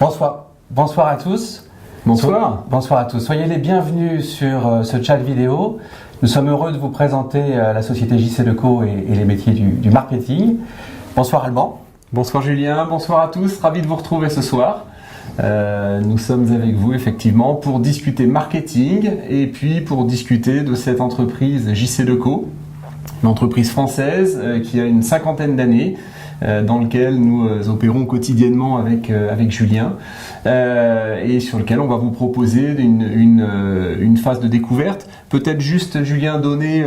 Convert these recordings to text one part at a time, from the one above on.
Bonsoir à tous. Bonsoir à tous. Soyez les bienvenus sur ce chat vidéo. Nous sommes heureux de vous présenter la société JC-Decaux et les métiers du marketing. Bonsoir Alban. Bonsoir Julien, bonsoir à tous, ravi de vous retrouver ce soir. Nous sommes avec vous effectivement pour discuter marketing et puis pour discuter de cette entreprise JC-Decaux, une entreprise française qui a une 50aine d'années, dans lequel nous opérons quotidiennement avec Julien et sur lequel on va vous proposer une phase de découverte. Peut-être juste Julien donner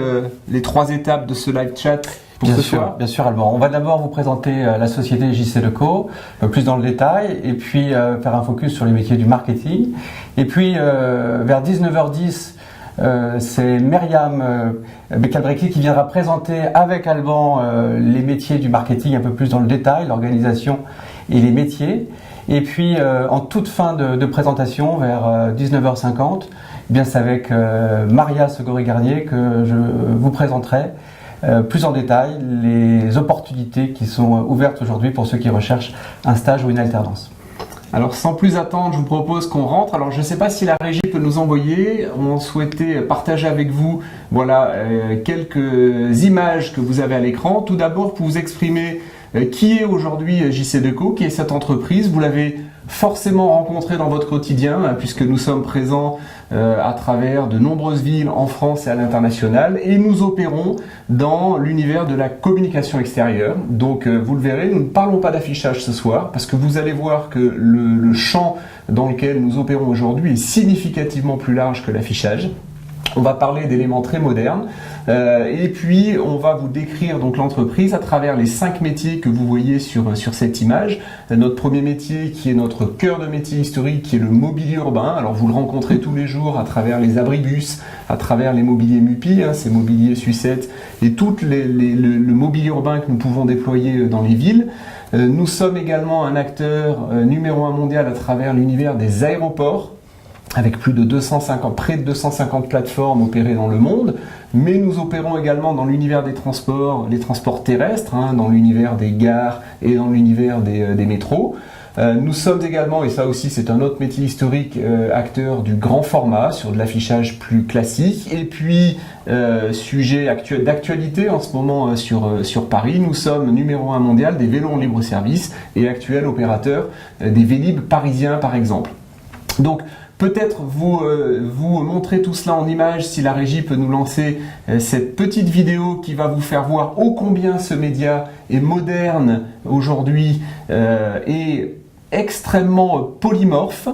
les 3 étapes de ce live chat pour ce soir. Bien sûr Alban. On va d'abord vous présenter la société JC-Decaux plus dans le détail et puis faire un focus sur les métiers du marketing. Et puis vers 19h10, c'est Myriam Bekalbreki qui viendra présenter avec Alban les métiers du marketing un peu plus dans le détail, l'organisation et les métiers. Et puis en toute fin de présentation, vers 19h50, eh bien c'est avec Maria Segori-Garnier que je vous présenterai plus en détail les opportunités qui sont ouvertes aujourd'hui pour ceux qui recherchent un stage ou une alternance. Alors sans plus attendre, je vous propose qu'on rentre. Alors je ne sais pas si la régie peut nous envoyer. On souhaitait partager avec vous quelques images que vous avez à l'écran. Tout d'abord pour vous exprimer qui est aujourd'hui JC-Decaux, qui est cette entreprise. Vous l'avez forcément rencontré dans votre quotidien puisque nous sommes présents à travers de nombreuses villes en France et à l'international et nous opérons dans l'univers de la communication extérieure. Donc vous le verrez, nous ne parlons pas d'affichage ce soir parce que vous allez voir que le champ dans lequel nous opérons aujourd'hui est significativement plus large que l'affichage. On va parler d'éléments très modernes et puis on va vous décrire donc l'entreprise à travers les 5 métiers que vous voyez sur cette image. Notre premier métier qui est notre cœur de métier historique qui est le mobilier urbain. Alors vous le rencontrez tous les jours à travers les abribus, à travers les mobiliers MUPI, ces mobiliers sucettes et tout le mobilier urbain que nous pouvons déployer dans les villes. Nous sommes également un acteur numéro 1 mondial à travers l'univers des aéroports, avec près de 250 plateformes opérées dans le monde, mais nous opérons également dans l'univers des transports, les transports terrestres, dans l'univers des gares et dans l'univers des métros. Nous sommes également, et ça aussi c'est un autre métier historique, acteur du grand format sur de l'affichage plus classique. Et puis, sujet d'actualité en ce moment sur Paris, nous sommes numéro 1 mondial des vélos en libre service et actuel opérateur des Vélib parisiens par exemple. Donc, peut-être vous montrer tout cela en images si la régie peut nous lancer cette petite vidéo qui va vous faire voir ô combien ce média est moderne aujourd'hui et extrêmement polymorphe.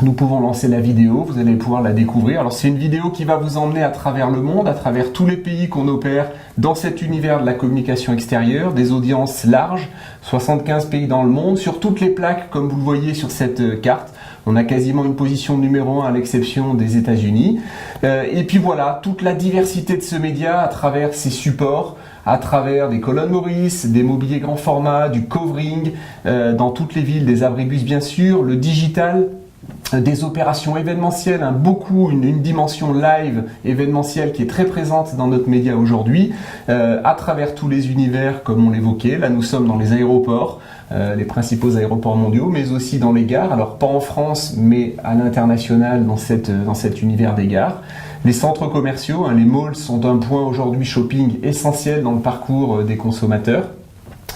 Nous pouvons lancer la vidéo, vous allez pouvoir la découvrir. Alors c'est une vidéo qui va vous emmener à travers le monde, à travers tous les pays qu'on opère dans cet univers de la communication extérieure, des audiences larges, 75 pays dans le monde, sur toutes les plaques comme vous le voyez sur cette carte. On a quasiment une position numéro 1 à l'exception des États-Unis. Et puis voilà, toute la diversité de ce média à travers ses supports, à travers des colonnes Maurice, des mobiliers grand format, du covering, dans toutes les villes, des abribus bien sûr, le digital, des opérations événementielles, une dimension live événementielle qui est très présente dans notre média aujourd'hui, à travers tous les univers comme on l'évoquait. Là nous sommes dans les aéroports, les principaux aéroports mondiaux, mais aussi dans les gares, alors pas en France mais à l'international dans cet univers des gares. Les centres commerciaux, les malls sont un point aujourd'hui shopping essentiel dans le parcours des consommateurs.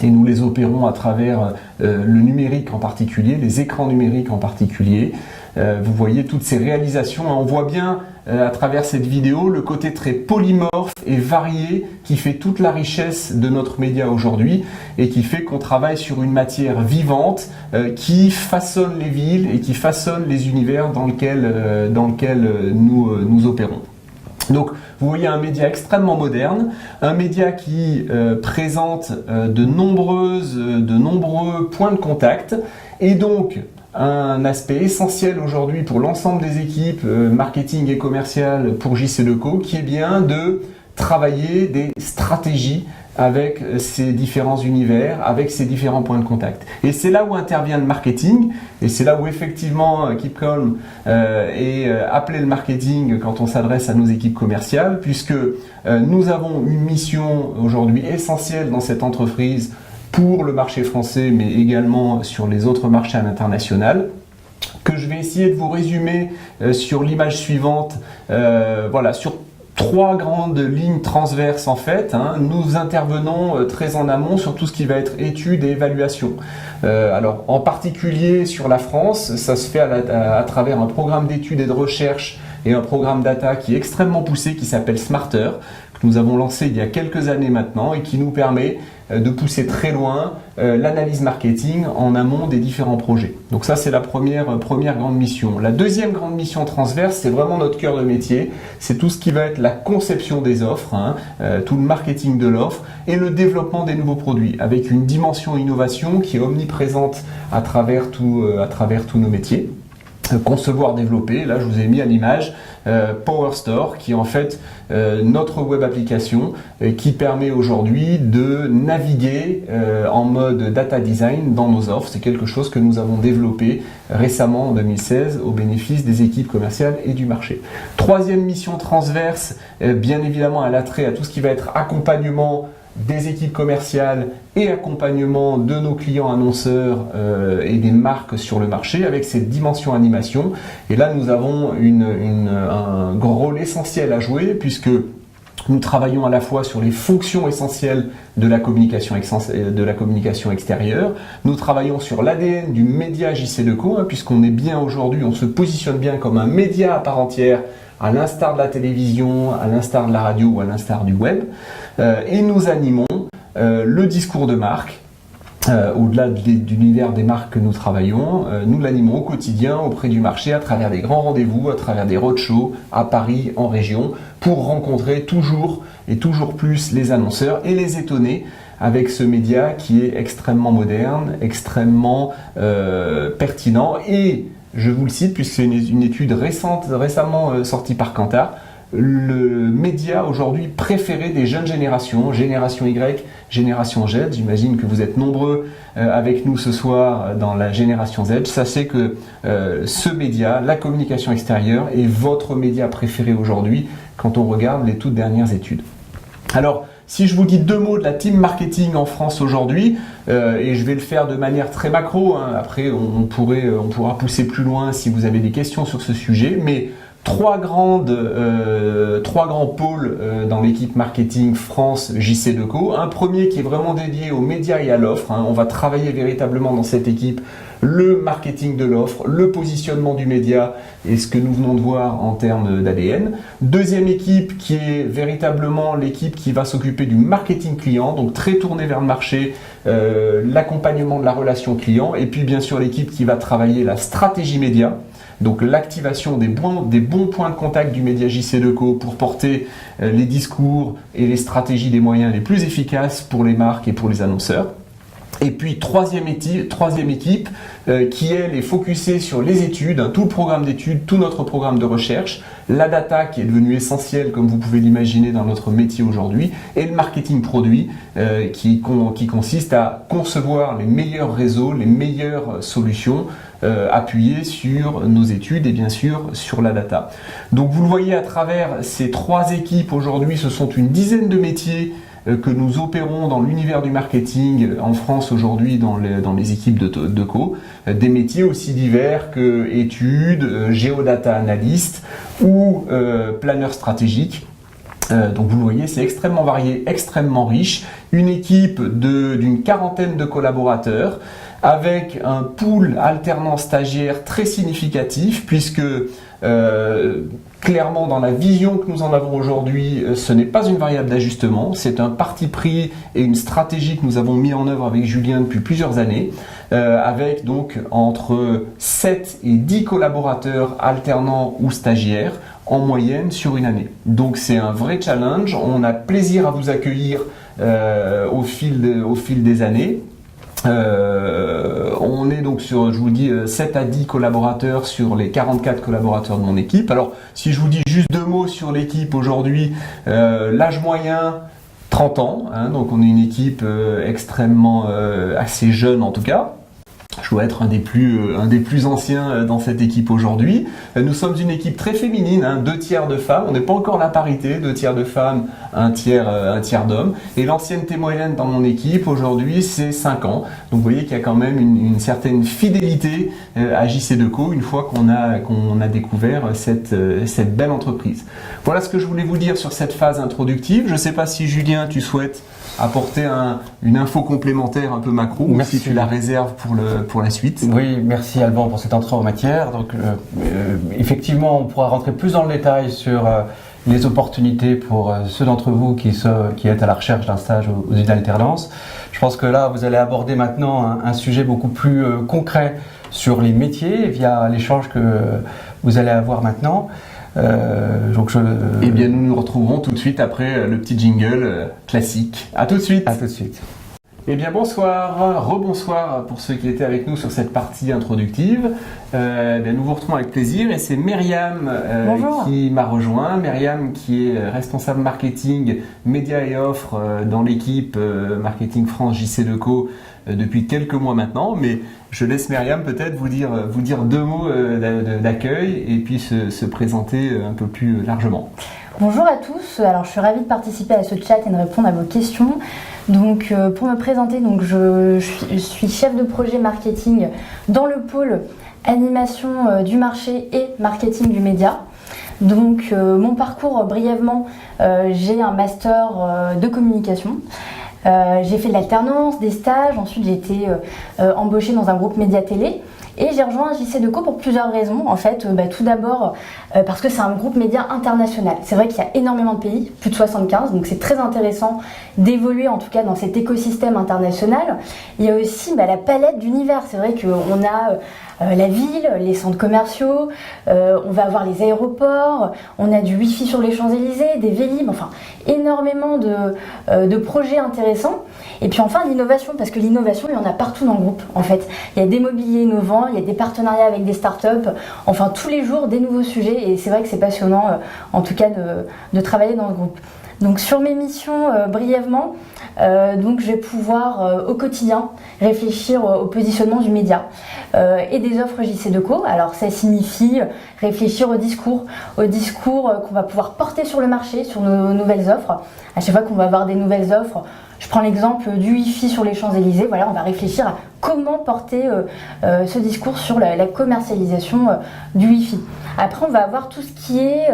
Et nous les opérons à travers le numérique en particulier, les écrans numériques en particulier. Vous voyez toutes ces réalisations. On voit bien à travers cette vidéo le côté très polymorphe et varié qui fait toute la richesse de notre média aujourd'hui et qui fait qu'on travaille sur une matière vivante qui façonne les villes et qui façonne les univers dans lequel nous opérons. Donc, vous voyez un média extrêmement moderne, un média qui présente de nombreux points de contact et donc un aspect essentiel aujourd'hui pour l'ensemble des équipes marketing et commerciales pour JC-Decaux qui est bien de travailler des stratégies avec ces différents univers, avec ces différents points de contact. Et c'est là où intervient le marketing, et c'est là où effectivement Keep Calm est appelé le marketing quand on s'adresse à nos équipes commerciales, puisque nous avons une mission aujourd'hui essentielle dans cette entreprise pour le marché français, mais également sur les autres marchés à l'international, que je vais essayer de vous résumer sur l'image suivante, voilà, sur 3 grandes lignes transverses en fait. Nous intervenons très en amont sur tout ce qui va être études et évaluation. Alors en particulier sur la France, ça se fait à travers un programme d'études et de recherche et un programme data qui est extrêmement poussé, qui s'appelle Smarter, que nous avons lancé il y a quelques années maintenant et qui nous permet de pousser très loin l'analyse marketing en amont des différents projets. Donc ça, c'est la première grande mission. La deuxième grande mission transverse, c'est vraiment notre cœur de métier. C'est tout ce qui va être la conception des offres, tout le marketing de l'offre et le développement des nouveaux produits, avec une dimension innovation qui est omniprésente à travers tous nos métiers. Concevoir, développer, là je vous ai mis à l'image Power Store, qui est en fait notre web application qui permet aujourd'hui de naviguer en mode data design dans nos offres. C'est quelque chose que nous avons développé récemment en 2016 au bénéfice des équipes commerciales et du marché. Troisième mission transverse, bien évidemment elle a trait à tout ce qui va être accompagnement des équipes commerciales et accompagnement de nos clients annonceurs et des marques sur le marché avec cette dimension animation. Et là, nous avons un grand rôle essentiel à jouer puisque nous travaillons à la fois sur les fonctions essentielles de la communication extérieure, nous travaillons sur l'ADN du média JC-Decaux, puisqu'on est bien aujourd'hui, on se positionne bien comme un média à part entière, à l'instar de la télévision, à l'instar de la radio ou à l'instar du web, et nous animons le discours de marque. Au-delà de l'univers des marques que nous travaillons, nous l'animons au quotidien auprès du marché à travers des grands rendez-vous, à travers des roadshows à Paris, en région, pour rencontrer toujours et toujours plus les annonceurs et les étonner avec ce média qui est extrêmement moderne, extrêmement pertinent et, je vous le cite puisque c'est une étude récemment sortie par Kantar, le média aujourd'hui préféré des jeunes générations, génération Y, génération Z. J'imagine que vous êtes nombreux avec nous ce soir dans la génération Z. Sachez que ce média, la communication extérieure, est votre média préféré aujourd'hui quand on regarde les toutes dernières études. Alors, si je vous dis 2 mots de la team marketing en France aujourd'hui, et je vais le faire de manière très macro, après on pourra pousser plus loin si vous avez des questions sur ce sujet, mais 3 grands pôles dans l'équipe marketing France JC-Decaux. Un premier qui est vraiment dédié aux médias et à l'offre. On va travailler véritablement dans cette équipe le marketing de l'offre, le positionnement du média et ce que nous venons de voir en termes d'ADN. Deuxième équipe qui est véritablement l'équipe qui va s'occuper du marketing client, donc très tournée vers le marché, l'accompagnement de la relation client, et puis bien sûr l'équipe qui va travailler la stratégie média. Donc l'activation des bons points de contact du média JC-Decaux pour porter les discours et les stratégies des moyens les plus efficaces pour les marques et pour les annonceurs. Et puis troisième équipe qui elle est focusée sur les études, tout le programme d'études, tout notre programme de recherche, la data qui est devenue essentielle comme vous pouvez l'imaginer dans notre métier aujourd'hui, et le marketing produit qui consiste à concevoir les meilleurs réseaux, les meilleures solutions appuyées sur nos études et bien sûr sur la data. Donc vous le voyez à travers ces 3 équipes aujourd'hui, ce sont une dizaine de métiers que nous opérons dans l'univers du marketing en France aujourd'hui dans les équipes de Decaux, des métiers aussi divers que études, géodata analyste ou planeur stratégique. Donc vous le voyez, c'est extrêmement varié, extrêmement riche, une équipe d'une 40aine de collaborateurs avec un pool alternant stagiaire très significatif puisque clairement dans la vision que nous en avons aujourd'hui, ce n'est pas une variable d'ajustement, c'est un parti pris et une stratégie que nous avons mis en œuvre avec Julien depuis plusieurs années, avec donc entre 7 et 10 collaborateurs alternants ou stagiaires en moyenne sur une année. Donc c'est un vrai challenge, on a plaisir à vous accueillir au fil des années. On est donc sur, je vous dis, 7 à 10 collaborateurs sur les 44 collaborateurs de mon équipe. Alors, si je vous dis juste 2 mots sur l'équipe aujourd'hui, l'âge moyen, 30 ans, donc on est une équipe extrêmement assez jeune en tout cas. Je dois être un des plus anciens dans cette équipe aujourd'hui. Nous sommes une équipe très féminine, 2/3 de femmes. On n'est pas encore la parité, 2/3 de femmes, un tiers d'hommes. Et l'ancienneté moyenne dans mon équipe aujourd'hui, c'est 5 ans. Donc vous voyez qu'il y a quand même une certaine fidélité à JC2Co une fois qu'on a découvert cette belle entreprise. Voilà ce que je voulais vous dire sur cette phase introductive. Je ne sais pas si Julien, tu souhaites apporter une info complémentaire un peu macro, ou si tu la réserves pour la suite. Oui, merci Alban pour cette entrée en matière. Donc, effectivement, on pourra rentrer plus dans le détail sur les opportunités pour ceux d'entre vous qui êtes à la recherche d'un stage aux îles d'alternance. Je pense que là, vous allez aborder maintenant un sujet beaucoup plus concret sur les métiers via l'échange que vous allez avoir maintenant. Eh bien, nous nous retrouverons tout de suite après le petit jingle classique. À tout de suite. À tout de suite. Eh bien, bonsoir, rebonsoir pour ceux qui étaient avec nous sur cette partie introductive. Nous vous retrouvons avec plaisir et c'est Myriam qui m'a rejoint. Myriam qui est responsable marketing, médias et offres dans l'équipe Marketing France JC2Co depuis quelques mois maintenant. Mais je laisse Myriam peut-être vous dire 2 mots d'accueil et puis se présenter un peu plus largement. Bonjour à tous, alors je suis ravie de participer à ce chat et de répondre à vos questions. Donc pour me présenter, je suis chef de projet marketing dans le pôle animation du marché et marketing du média. Donc mon parcours brièvement, j'ai un master de communication. J'ai fait de l'alternance, des stages, ensuite j'ai été embauchée dans un groupe média télé. Et j'ai rejoint JC2Co pour plusieurs raisons. En fait, tout d'abord parce que c'est un groupe média international. C'est vrai qu'il y a énormément de pays, plus de 75, donc c'est très intéressant d'évoluer en tout cas dans cet écosystème international. Il y a aussi la palette d'univers. C'est vrai qu'on a la ville, les centres commerciaux, on va avoir les aéroports, on a du Wi-Fi sur les Champs-Élysées, des Vélib, enfin énormément de projets intéressants. Et puis enfin l'innovation, parce que l'innovation, il y en a partout dans le groupe en fait. Il y a des mobiliers innovants, il y a des partenariats avec des startups, enfin tous les jours des nouveaux sujets et c'est vrai que c'est passionnant en tout cas de travailler dans le groupe. Donc sur mes missions brièvement, je vais pouvoir au quotidien réfléchir au positionnement du média et des offres JC2Co. Alors ça signifie réfléchir au discours qu'on va pouvoir porter sur le marché, sur nos nouvelles offres. À chaque fois qu'on va avoir des nouvelles offres, je prends l'exemple du Wi-Fi sur les Champs-Élysées, voilà, on va réfléchir à comment porter ce discours sur la commercialisation du Wi-Fi. Après, on va avoir tout ce qui est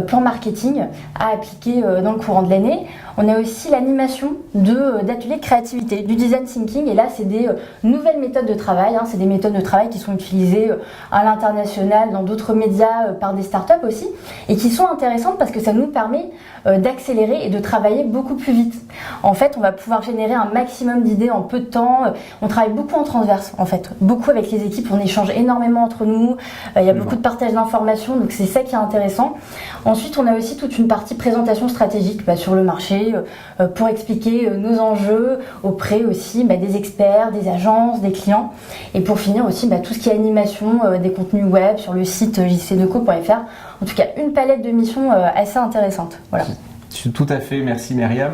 plan marketing à appliquer dans le courant de l'année. On a aussi l'animation d'ateliers de créativité, du design thinking. Et là, c'est des nouvelles méthodes de travail. C'est des méthodes de travail qui sont utilisées à l'international, dans d'autres médias, par des startups aussi. Et qui sont intéressantes parce que ça nous permet d'accélérer et de travailler beaucoup plus vite. En fait, on va pouvoir générer un maximum d'idées en peu de temps. On travaille beaucoup en transverse, en fait. Beaucoup avec les équipes. On échange énormément entre nous. Il y a beaucoup de partage d'informations. Donc, c'est ça qui est intéressant. Ensuite, on a aussi toute une partie présentation stratégique sur le marché pour expliquer nos enjeux auprès aussi des experts, des agences, des clients. Et pour finir aussi, tout ce qui est animation des contenus web sur le site jc2co.fr. En tout cas, une palette de missions assez intéressante. Voilà. Tout à fait, merci Myriam.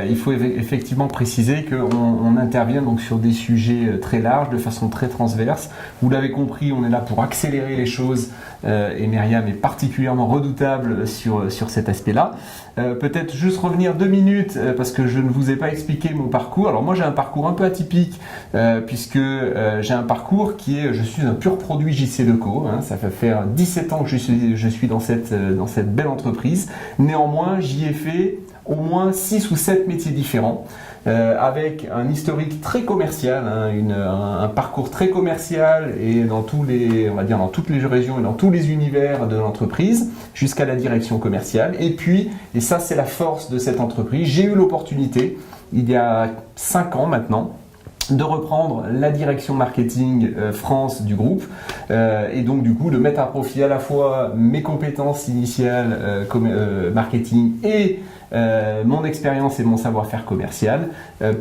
Il faut effectivement préciser qu'on intervient donc sur des sujets très larges, de façon très transverse. Vous l'avez compris, on est là pour accélérer les choses et Myriam est particulièrement redoutable sur cet aspect-là. Peut-être juste revenir 2 minutes parce que je ne vous ai pas expliqué mon parcours. Alors moi j'ai un parcours un peu atypique puisque j'ai un parcours je suis un pur produit JC2Co. Ça fait faire 17 ans que je suis dans cette belle entreprise. Néanmoins, j'y ai fait au moins 6 ou 7 métiers différents, avec un historique très commercial, un parcours très commercial et dans toutes les régions et dans tous les univers de l'entreprise, jusqu'à la direction commerciale. Et puis, et ça c'est la force de cette entreprise, j'ai eu l'opportunité, il y a 5 ans maintenant, de reprendre la direction marketing France du groupe et donc du coup de mettre à profit à la fois mes compétences initiales marketing et mon expérience et mon savoir-faire commercial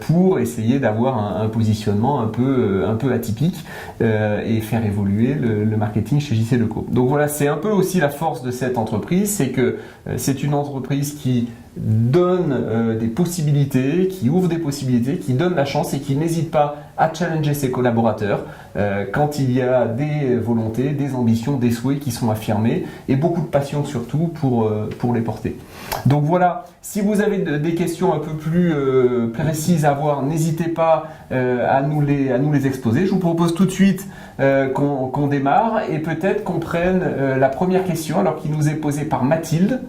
pour essayer d'avoir un positionnement un peu atypique et faire évoluer le marketing chez JC2Co. Donc voilà, c'est un peu aussi la force de cette entreprise, c'est que c'est une entreprise qui donne des possibilités, qui ouvre des possibilités, qui donne la chance et qui n'hésite pas à challenger ses collaborateurs quand il y a des volontés, des ambitions, des souhaits qui sont affirmés et beaucoup de passion surtout pour les porter. Donc voilà, si vous avez des questions un peu plus précises à avoir, n'hésitez pas à nous les exposer. Je vous propose tout de suite qu'on démarre et peut-être qu'on prenne la première question alors qui nous est posée par Mathilde.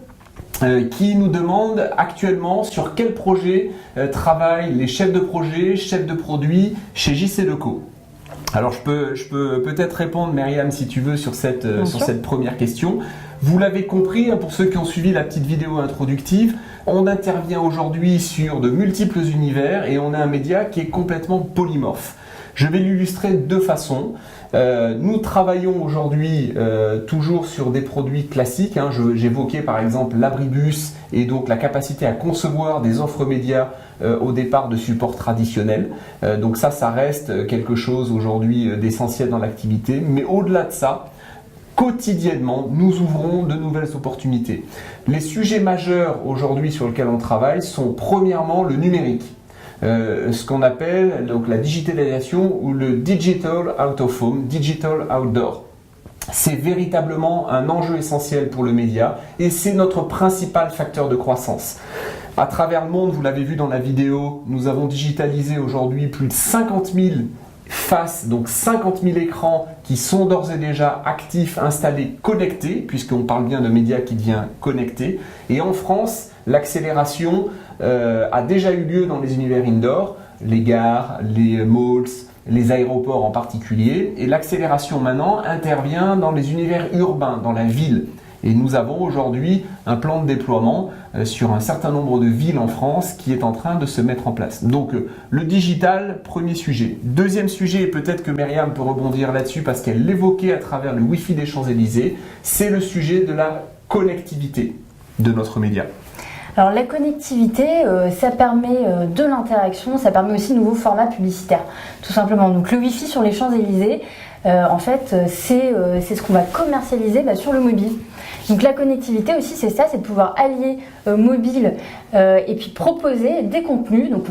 Qui nous demande actuellement sur quel projet travaillent les chefs de projet, chefs de produit chez JCDecaux. Alors je peux peut-être répondre, Myriam, si tu veux, sur cette première question. Vous l'avez compris, pour ceux qui ont suivi la petite vidéo introductive, on intervient aujourd'hui sur de multiples univers et on a un média qui est complètement polymorphe. Je vais l'illustrer de deux façons. Nous travaillons aujourd'hui toujours sur des produits classiques. J'évoquais par exemple l'abribus et donc la capacité à concevoir des offres médias au départ de supports traditionnels. Donc ça reste quelque chose aujourd'hui d'essentiel dans l'activité. Mais au-delà de ça, quotidiennement, nous ouvrons de nouvelles opportunités. Les sujets majeurs aujourd'hui sur lesquels on travaille sont premièrement le numérique. Ce qu'on appelle donc la digitalisation ou le digital out of home, digital outdoor. C'est véritablement un enjeu essentiel pour le média et c'est notre principal facteur de croissance. À travers le monde, vous l'avez vu dans la vidéo, nous avons digitalisé aujourd'hui plus de 50 000 faces, donc 50 000 écrans qui sont d'ores et déjà actifs, installés, connectés, puisqu'on parle bien de médias qui devient connecté. Et en France, l'accélération a déjà eu lieu dans les univers indoor, les gares, les malls, les aéroports en particulier. Et l'accélération maintenant intervient dans les univers urbains, dans la ville. Et nous avons aujourd'hui un plan de déploiement sur un certain nombre de villes en France qui est en train de se mettre en place. Donc le digital, premier sujet. Deuxième sujet, et peut-être que Myriam peut rebondir là-dessus parce qu'elle l'évoquait à travers le Wi-Fi des Champs-Élysées, c'est le sujet de la connectivité de notre média. Alors la connectivité, ça permet de l'interaction, ça permet aussi de nouveaux formats publicitaires, tout simplement. Donc le Wi-Fi sur les Champs-Élysées, en fait, c'est ce qu'on va commercialiser sur le mobile. Donc la connectivité aussi, c'est ça, c'est de pouvoir allier mobile et puis proposer des contenus. Donc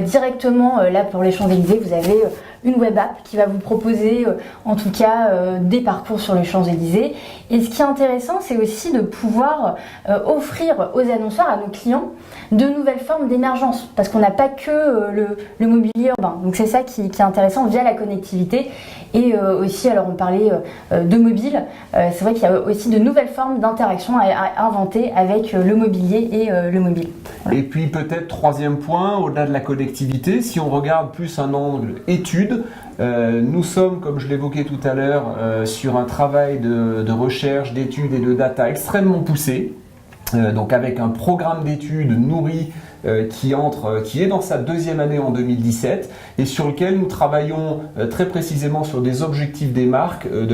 directement, là pour les Champs-Élysées, vous avez une web app qui va vous proposer en tout cas des parcours sur les Champs-Élysées. Et ce qui est intéressant, c'est aussi de pouvoir offrir aux annonceurs, à nos clients, de nouvelles formes d'émergence. Parce qu'on n'a pas que le mobilier urbain. Donc c'est ça qui est intéressant via la connectivité. Et aussi, alors on parlait de mobile, c'est vrai qu'il y a aussi de nouvelles formes d'interaction à inventer avec le mobilier et le mobile. Voilà. Et puis peut-être troisième point, au-delà de la connectivité, si on regarde plus un angle étude, nous sommes, comme je l'évoquais tout à l'heure, sur un travail de recherche, d'études et de data extrêmement poussé, donc avec un programme d'études nourri qui est dans sa deuxième année en 2017 et sur lequel nous travaillons très précisément sur des objectifs de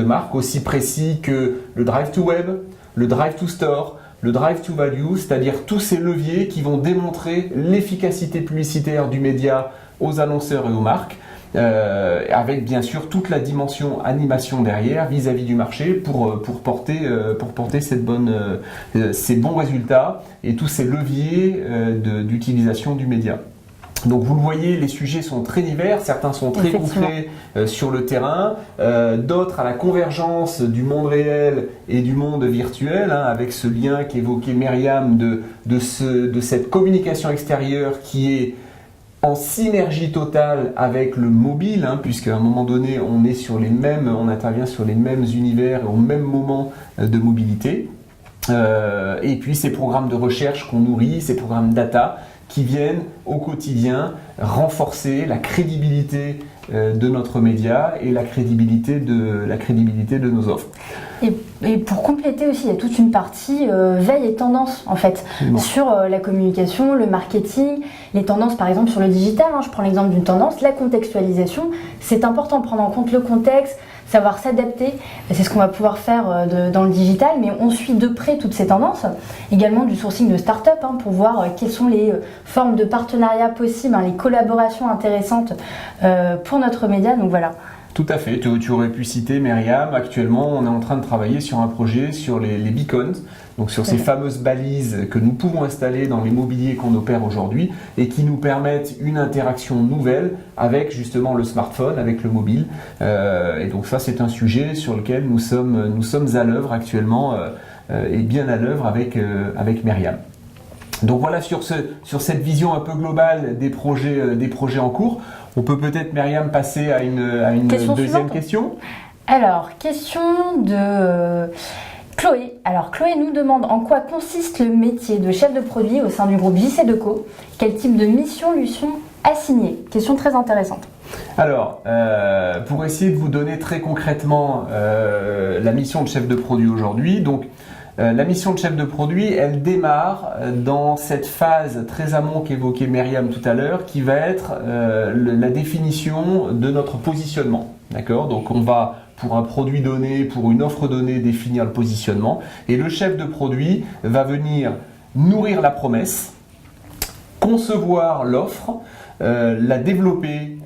marque aussi précis que le drive to web, le drive to store, le drive to value, c'est-à-dire tous ces leviers qui vont démontrer l'efficacité publicitaire du média aux annonceurs et aux marques, avec bien sûr toute la dimension animation derrière vis-à-vis du marché pour porter ces bons résultats et tous ces leviers d'utilisation du média. Donc vous le voyez, les sujets sont très divers, certains sont très concrets sur le terrain, d'autres à la convergence du monde réel et du monde virtuel, avec ce lien qu'évoquait Myriam de cette communication extérieure qui est en synergie totale avec le mobile, puisqu'à un moment donné on intervient sur les mêmes univers et au même moment de mobilité. Et puis ces programmes de recherche qu'on nourrit, ces programmes data qui viennent au quotidien renforcer la crédibilité de notre média et la crédibilité de nos offres. Et pour compléter aussi, il y a toute une partie veille et tendance en fait sur la communication, le marketing, les tendances par exemple sur le digital. Je prends l'exemple d'une tendance, la contextualisation. C'est important de prendre en compte le contexte, savoir s'adapter. C'est ce qu'on va pouvoir faire dans le digital, mais on suit de près toutes ces tendances. Également du sourcing de start-up pour voir quelles sont les formes de partenariat possibles, les collaborations intéressantes pour notre média. Donc voilà. Tout à fait. Tu aurais pu citer Myriam. Actuellement, on est en train de travailler sur un projet sur les beacons, donc sur ces fameuses balises que nous pouvons installer dans les mobiliers qu'on opère aujourd'hui et qui nous permettent une interaction nouvelle avec justement le smartphone, avec le mobile. Et donc ça, c'est un sujet sur lequel nous sommes à l'œuvre actuellement et bien à l'œuvre avec Myriam. Donc voilà sur cette vision un peu globale des projets en cours. On peut peut-être, Myriam, passer à une deuxième question. Alors, question de Chloé. Alors, Chloé nous demande en quoi consiste le métier de chef de produit au sein du groupe JC2Co. Quel type de missions lui sont assignées? Question très intéressante. Alors, pour essayer de vous donner très concrètement la mission de chef de produit aujourd'hui, donc la mission de chef de produit, elle démarre dans cette phase très amont qu'évoquait Myriam tout à l'heure, qui va être la définition de notre positionnement. D'accord ? Donc on va, pour un produit donné, pour une offre donnée, définir le positionnement. Et le chef de produit va venir nourrir la promesse, concevoir l'offre, la développer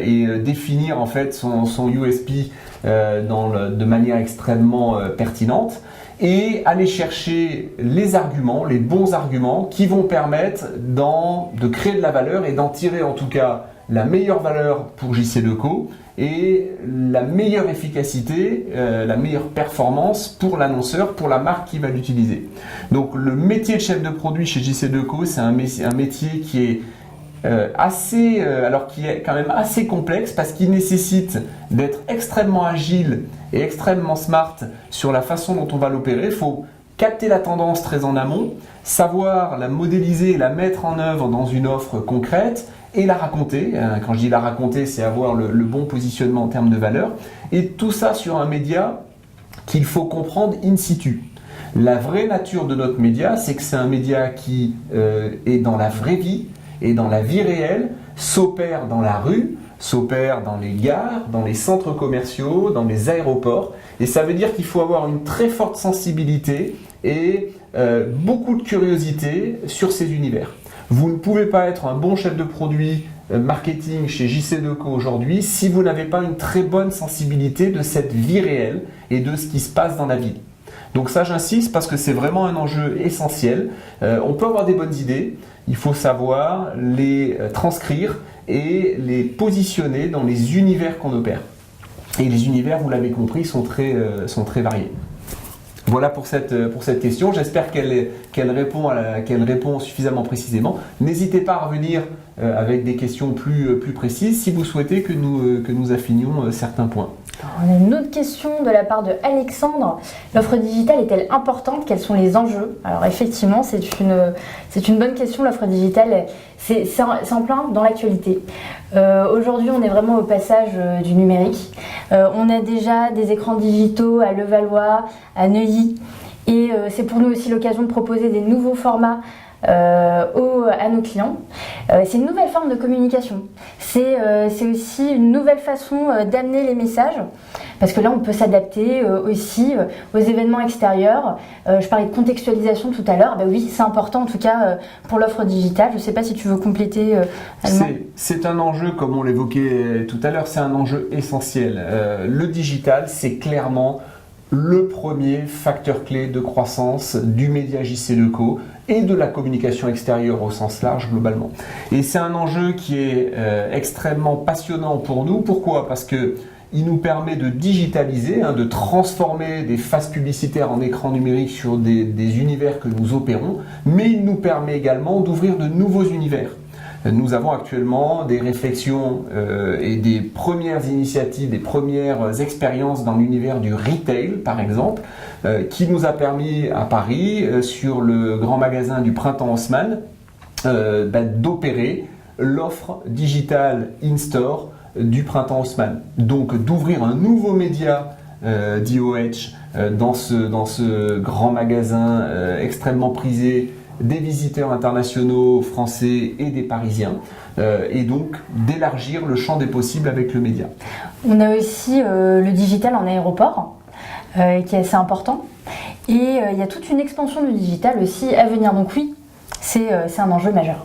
et définir en fait son USP de manière extrêmement pertinente, et aller chercher les arguments, les bons arguments qui vont permettre de créer de la valeur et d'en tirer en tout cas la meilleure valeur pour JC2Co et la meilleure efficacité, la meilleure performance pour l'annonceur, pour la marque qui va l'utiliser. Donc le métier de chef de produit chez JC2Co, c'est un métier qui est qui est quand même assez complexe parce qu'il nécessite d'être extrêmement agile et extrêmement smart sur la façon dont on va l'opérer. Il faut capter la tendance très en amont, savoir la modéliser et la mettre en œuvre dans une offre concrète et la raconter. Quand je dis la raconter, c'est avoir le bon positionnement en termes de valeur. Et tout ça sur un média qu'il faut comprendre in situ. La vraie nature de notre média, c'est que c'est un média qui est dans la vraie vie, et dans la vie réelle, s'opère dans la rue, s'opère dans les gares, dans les centres commerciaux, dans les aéroports. Et ça veut dire qu'il faut avoir une très forte sensibilité et beaucoup de curiosité sur ces univers. Vous ne pouvez pas être un bon chef de produit marketing chez JC2Co aujourd'hui si vous n'avez pas une très bonne sensibilité de cette vie réelle et de ce qui se passe dans la ville. Donc ça, j'insiste parce que c'est vraiment un enjeu essentiel. On peut avoir des bonnes idées, il faut savoir les transcrire et les positionner dans les univers qu'on opère. Et les univers, vous l'avez compris, sont très variés. Voilà pour cette question. J'espère qu'elle répond suffisamment précisément. N'hésitez pas à revenir avec des questions plus précises si vous souhaitez que nous affinions certains points. Alors, on a une autre question de la part de Alexandre. L'offre digitale est-elle importante? Quels sont les enjeux? Alors effectivement, c'est une bonne question. L'offre digitale, c'est en plein dans l'actualité. Aujourd'hui, on est vraiment au passage du numérique. On a déjà des écrans digitaux à Levallois, à Neuilly. Et c'est pour nous aussi l'occasion de proposer des nouveaux formats à nos clients. C'est une nouvelle forme de communication. C'est aussi une nouvelle façon d'amener les messages, parce que là on peut s'adapter aussi aux événements extérieurs. Je parlais de contextualisation tout à l'heure. Oui, c'est important en tout cas pour l'offre digitale. Je ne sais pas si tu veux compléter. C'est un enjeu, comme on l'évoquait tout à l'heure, c'est un enjeu essentiel. Le digital, c'est clairement le premier facteur clé de croissance du média JC2Co et de la communication extérieure au sens large globalement. Et c'est un enjeu qui est extrêmement passionnant pour nous. Pourquoi ? Parce que il nous permet de digitaliser, de transformer des faces publicitaires en écran numérique sur des univers que nous opérons, mais il nous permet également d'ouvrir de nouveaux univers. Nous avons actuellement des réflexions et des premières initiatives, des premières expériences dans l'univers du retail, par exemple, qui nous a permis à Paris, sur le grand magasin du Printemps Haussmann, d'opérer l'offre digitale in-store du Printemps Haussmann. Donc d'ouvrir un nouveau média d'IOH dans ce grand magasin extrêmement prisé des visiteurs internationaux français et des Parisiens, et donc d'élargir le champ des possibles avec le média. On a aussi le digital en aéroport, qui est assez important, et il y a toute une expansion du digital aussi à venir. Donc oui, c'est un enjeu majeur.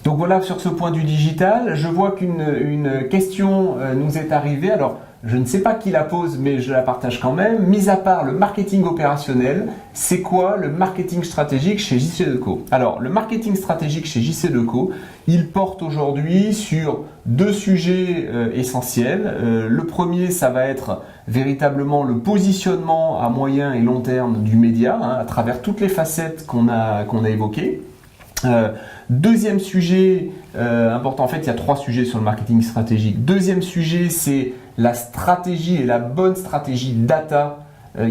Donc voilà sur ce point du digital. Je vois qu'une question nous est arrivée. Alors, je ne sais pas qui la pose, mais je la partage quand même. Mis à part le marketing opérationnel, c'est quoi le marketing stratégique chez JC Decaux? Alors, le marketing stratégique chez JC Decaux, il porte aujourd'hui sur deux sujets essentiels. Le premier, ça va être véritablement le positionnement à moyen et long terme du média, à travers toutes les facettes qu'on a évoquées. Deuxième sujet important, en fait il y a trois sujets sur le marketing stratégique. Deuxième sujet, c'est la stratégie et la bonne stratégie data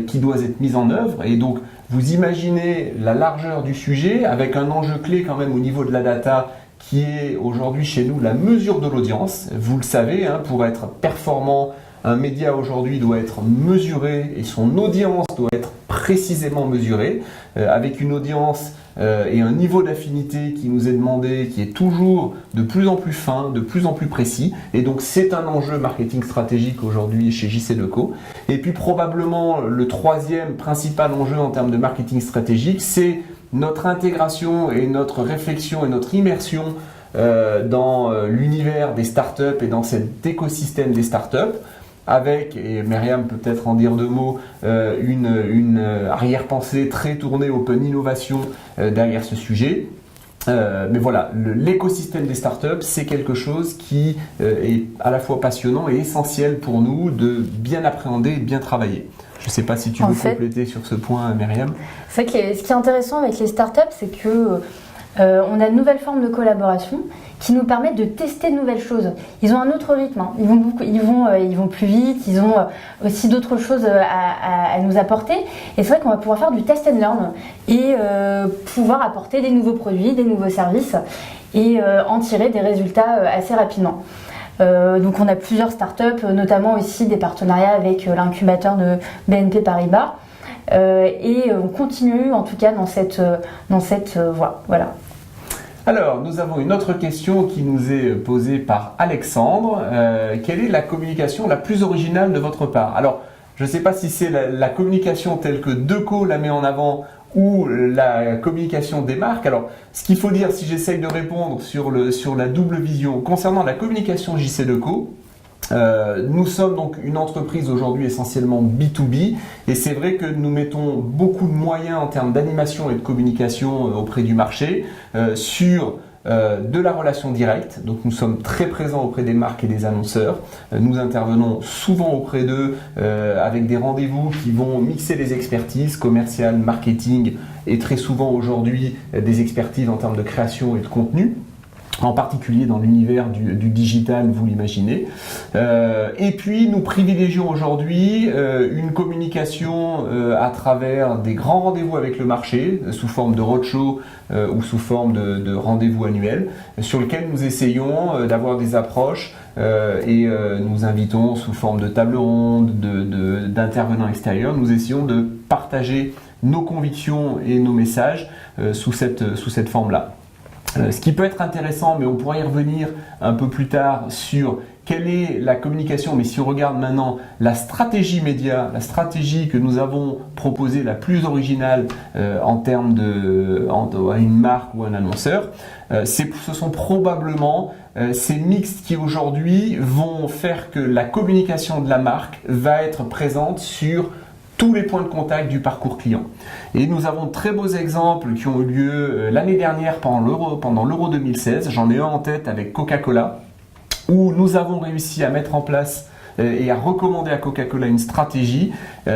qui doit être mise en œuvre. Et donc vous imaginez la largeur du sujet avec un enjeu clé quand même au niveau de la data qui est aujourd'hui chez nous la mesure de l'audience. Vous le savez, pour être performant, un média aujourd'hui doit être mesuré et son audience doit être précisément mesurée, avec une audience et un niveau d'affinité qui nous est demandé, qui est toujours de plus en plus fin, de plus en plus précis. Et donc c'est un enjeu marketing stratégique aujourd'hui chez JC Decaux. Et puis probablement le troisième principal enjeu en termes de marketing stratégique, c'est notre intégration et notre réflexion et notre immersion dans l'univers des startups et dans cet écosystème des startups, avec, et Myriam peut peut-être en dire deux mots, une arrière-pensée très tournée open innovation derrière ce sujet. Mais voilà, l'écosystème des startups, c'est quelque chose qui est à la fois passionnant et essentiel pour nous de bien appréhender et de bien travailler. Je ne sais pas si tu veux compléter sur ce point, Myriam. C'est vrai que ce qui est intéressant avec les startups, c'est que on a de nouvelles formes de collaboration qui nous permettent de tester de nouvelles choses. Ils ont un autre rythme, ils vont plus vite, ils ont aussi d'autres choses à nous apporter. Et c'est vrai qu'on va pouvoir faire du test and learn et pouvoir apporter des nouveaux produits, des nouveaux services et en tirer des résultats assez rapidement. Donc on a plusieurs startups, notamment aussi des partenariats avec l'incubateur de BNP Paribas. Et on continue en tout cas dans cette voie. Voilà. Alors, nous avons une autre question qui nous est posée par Alexandre. Quelle est la communication la plus originale de votre part? Alors, je ne sais pas si c'est la communication telle que Decaux la met en avant ou la communication des marques. Alors, ce qu'il faut dire, si j'essaye de répondre sur la double vision, concernant la communication JC Decaux, nous sommes donc une entreprise aujourd'hui essentiellement B2B et c'est vrai que nous mettons beaucoup de moyens en termes d'animation et de communication auprès du marché sur de la relation directe. Donc nous sommes très présents auprès des marques et des annonceurs. Nous intervenons souvent auprès d'eux avec des rendez-vous qui vont mixer les expertises commerciales, marketing et très souvent aujourd'hui des expertises en termes de création et de contenu, en particulier dans l'univers du digital, vous l'imaginez. Et puis, nous privilégions aujourd'hui une communication à travers des grands rendez-vous avec le marché, sous forme de roadshow ou sous forme de rendez-vous annuels, sur lesquels nous essayons d'avoir des approches et nous invitons sous forme de table ronde, d'intervenants extérieurs, nous essayons de partager nos convictions et nos messages sous cette forme-là. Ce qui peut être intéressant, mais on pourra y revenir un peu plus tard sur quelle est la communication, mais si on regarde maintenant la stratégie média, la stratégie que nous avons proposée la plus originale en termes à une marque ou un annonceur, ce sont probablement ces mix qui aujourd'hui vont faire que la communication de la marque va être présente sur tous les points de contact du parcours client. Et nous avons de très beaux exemples qui ont eu lieu l'année dernière pendant l'Euro 2016. J'en ai un en tête avec Coca-Cola, où nous avons réussi à mettre en place et à recommander à Coca-Cola une stratégie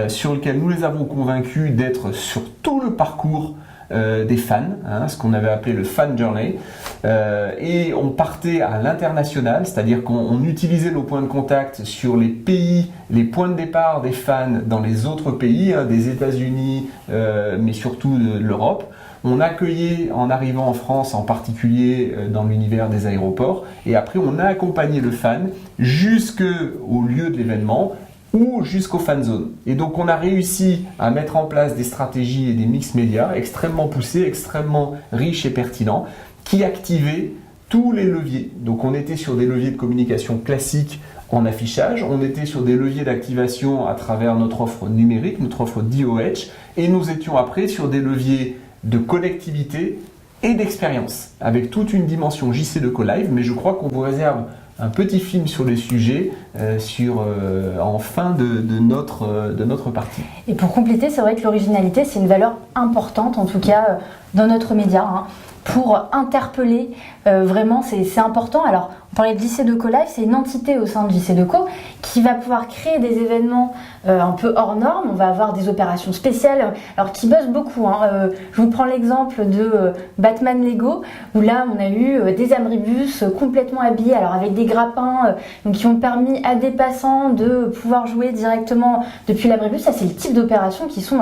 sur laquelle nous les avons convaincus d'être sur tout le parcours des fans, ce qu'on avait appelé le fan journey, et on partait à l'international, c'est-à-dire qu'on utilisait nos points de contact sur les pays, les points de départ des fans dans les autres pays, des États-Unis, mais surtout de l'Europe. On accueillait en arrivant en France, en particulier dans l'univers des aéroports, et après on a accompagné le fan jusqu'au lieu de l'événement ou jusqu'au fan zone. Et donc on a réussi à mettre en place des stratégies et des mix médias extrêmement poussés, extrêmement riches et pertinents, qui activaient tous les leviers. Donc on était sur des leviers de communication classiques en affichage, on était sur des leviers d'activation à travers notre offre numérique, notre offre DOH, et nous étions après sur des leviers de connectivité et d'expérience, avec toute une dimension JC2Co Live, mais je crois qu'on vous réserve un petit film sur le sujet en fin de notre partie. Et pour compléter, c'est vrai que l'originalité, c'est une valeur importante, en tout cas dans notre média, hein, pour interpeller, vraiment, c'est important. Alors, on parlait de JC2Co Live, c'est une entité au sein de JC2Co qui va pouvoir créer des événements un peu hors normes. On va avoir des opérations spéciales, alors qui buzzent beaucoup. Hein. Je vous prends l'exemple de Batman Lego, où là, on a eu des abribus complètement habillés, alors avec des grappins, donc qui ont permis à des passants de pouvoir jouer directement depuis l'abribus. Ça, c'est le type d'opérations qui sont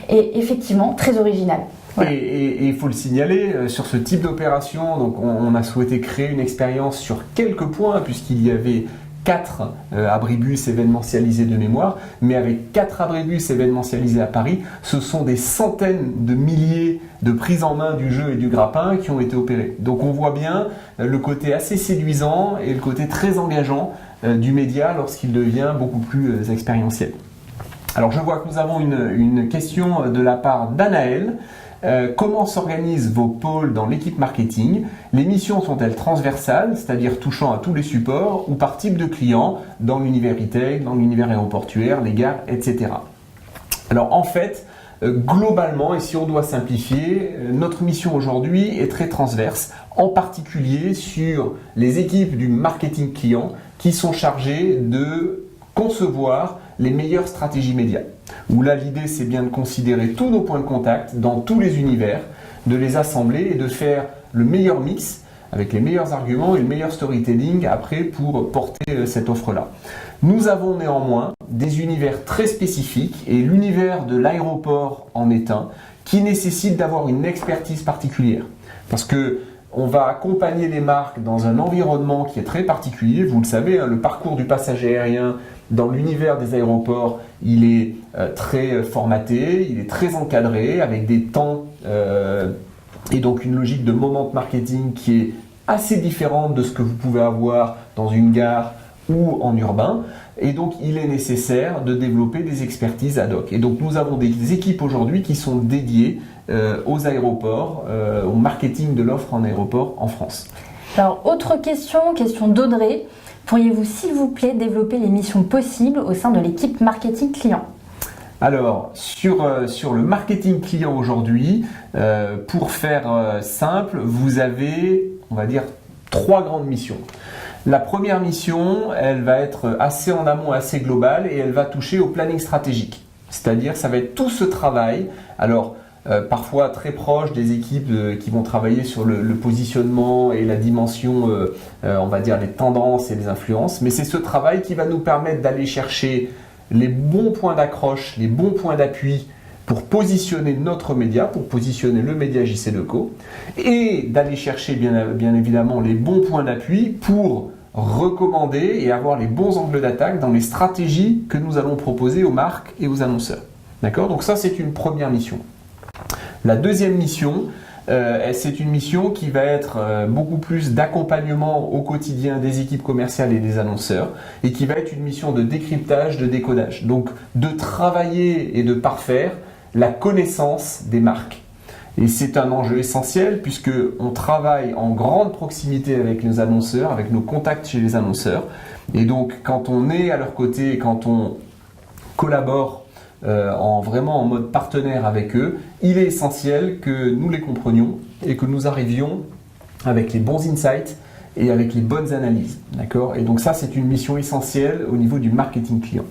effectivement très originales. Voilà. Et il faut le signaler, sur ce type d'opération, donc on a souhaité créer une expérience sur quelques points, puisqu'il y avait 4 abribus événementialisés de mémoire, mais avec 4 abribus événementialisés à Paris, ce sont des centaines de milliers de prises en main du jeu et du grappin qui ont été opérées. Donc on voit bien le côté assez séduisant et le côté très engageant du média lorsqu'il devient beaucoup plus expérientiel. Alors je vois que nous avons une question de la part d'Anaël. Comment s'organisent vos pôles dans l'équipe marketing? Les missions sont-elles transversales, c'est-à-dire touchant à tous les supports, ou par type de client, dans l'univers retail, dans l'univers aéroportuaire, les gares, etc. Alors en fait, globalement, et si on doit simplifier, notre mission aujourd'hui est très transverse, en particulier sur les équipes du marketing client qui sont chargées de concevoir les meilleures stratégies médias. Où là, l'idée, c'est bien de considérer tous nos points de contact dans tous les univers, de les assembler et de faire le meilleur mix avec les meilleurs arguments et le meilleur storytelling après pour porter cette offre-là. Nous avons néanmoins des univers très spécifiques et l'univers de l'aéroport en est un qui nécessite d'avoir une expertise particulière. Parce que on va accompagner les marques dans un environnement qui est très particulier. Vous le savez, hein, le parcours du passager aérien dans l'univers des aéroports, il est très formaté, il est très encadré, avec des temps et donc une logique de moment marketing qui est assez différente de ce que vous pouvez avoir dans une gare ou en urbain. Et donc, il est nécessaire de développer des expertises ad hoc. Et donc, nous avons des équipes aujourd'hui qui sont dédiées aux aéroports, au marketing de l'offre en aéroport en France. Alors, autre question d'Audrey. Pourriez-vous, s'il vous plaît, développer les missions possibles au sein de l'équipe marketing client? Alors, sur le marketing client aujourd'hui, pour faire simple, vous avez, on va dire, 3 grandes missions. La première mission, elle va être assez en amont, assez globale et elle va toucher au planning stratégique. C'est-à-dire, ça va être tout ce travail, alors parfois très proche des équipes qui vont travailler sur le positionnement et la dimension, on va dire, les tendances et les influences, mais c'est ce travail qui va nous permettre d'aller chercher les bons points d'accroche, les bons points d'appui pour positionner notre média, pour positionner le média JC2Co, et d'aller chercher bien évidemment les bons points d'appui pour recommander et avoir les bons angles d'attaque dans les stratégies que nous allons proposer aux marques et aux annonceurs. D'accord ? Donc ça, c'est une première mission. La deuxième mission, c'est une mission qui va être beaucoup plus d'accompagnement au quotidien des équipes commerciales et des annonceurs et qui va être une mission de décryptage, de décodage. Donc de travailler et de parfaire la connaissance des marques. Et c'est un enjeu essentiel puisque on travaille en grande proximité avec nos annonceurs, avec nos contacts chez les annonceurs. Et donc quand on est à leur côté, quand on collabore vraiment en mode partenaire avec eux, il est essentiel que nous les comprenions et que nous arrivions avec les bons insights et avec les bonnes analyses. D'accord ? Et donc ça, c'est une mission essentielle au niveau du marketing client.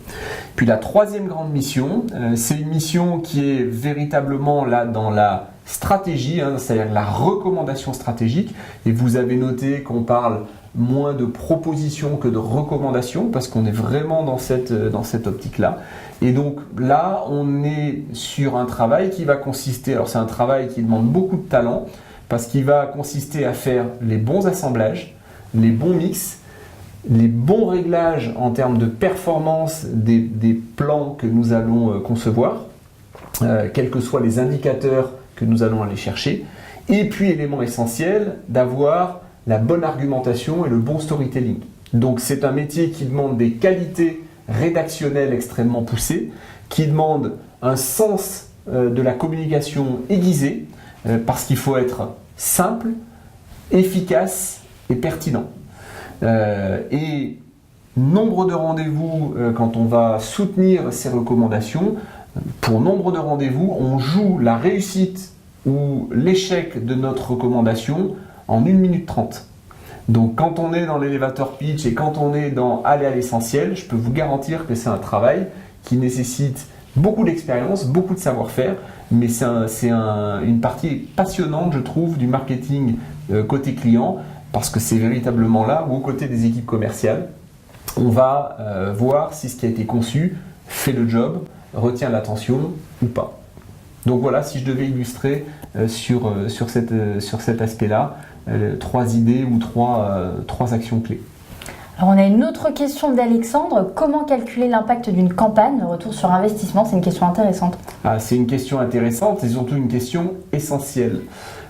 Puis la troisième grande mission, c'est une mission qui est véritablement là dans la stratégie, c'est-à-dire la recommandation stratégique. Et vous avez noté qu'on parle moins de propositions que de recommandations parce qu'on est vraiment dans cette optique-là. Et donc là, on est sur un travail qui va consister, alors c'est un travail qui demande beaucoup de talent parce qu'il va consister à faire les bons assemblages, les bons mix, les bons réglages en termes de performance des plans que nous allons concevoir, quels que soient les indicateurs que nous allons aller chercher. Et puis, élément essentiel, d'avoir la bonne argumentation et le bon storytelling. Donc, c'est un métier qui demande des qualités rédactionnelles extrêmement poussées, qui demande un sens de la communication aiguisé, parce qu'il faut être simple, efficace et pertinent. Et nombre de rendez-vous, quand on va soutenir ces recommandations, pour nombre de rendez-vous, on joue la réussite ou l'échec de notre recommandation en 1 minute 30. Donc quand on est dans l'élévateur pitch et quand on est dans aller à l'essentiel, je peux vous garantir que c'est un travail qui nécessite beaucoup d'expérience, beaucoup de savoir-faire, mais c'est une partie passionnante, je trouve, du marketing côté client, parce que c'est véritablement là où, aux côtés des équipes commerciales, on va voir si ce qui a été conçu fait le job, retient l'attention ou pas. Donc voilà, si je devais illustrer sur cet aspect-là, 3 idées ou 3 actions clés. Alors on a une autre question d'Alexandre. Comment calculer l'impact d'une campagne? Retour sur investissement, c'est une question intéressante. C'est une question intéressante et surtout une question essentielle.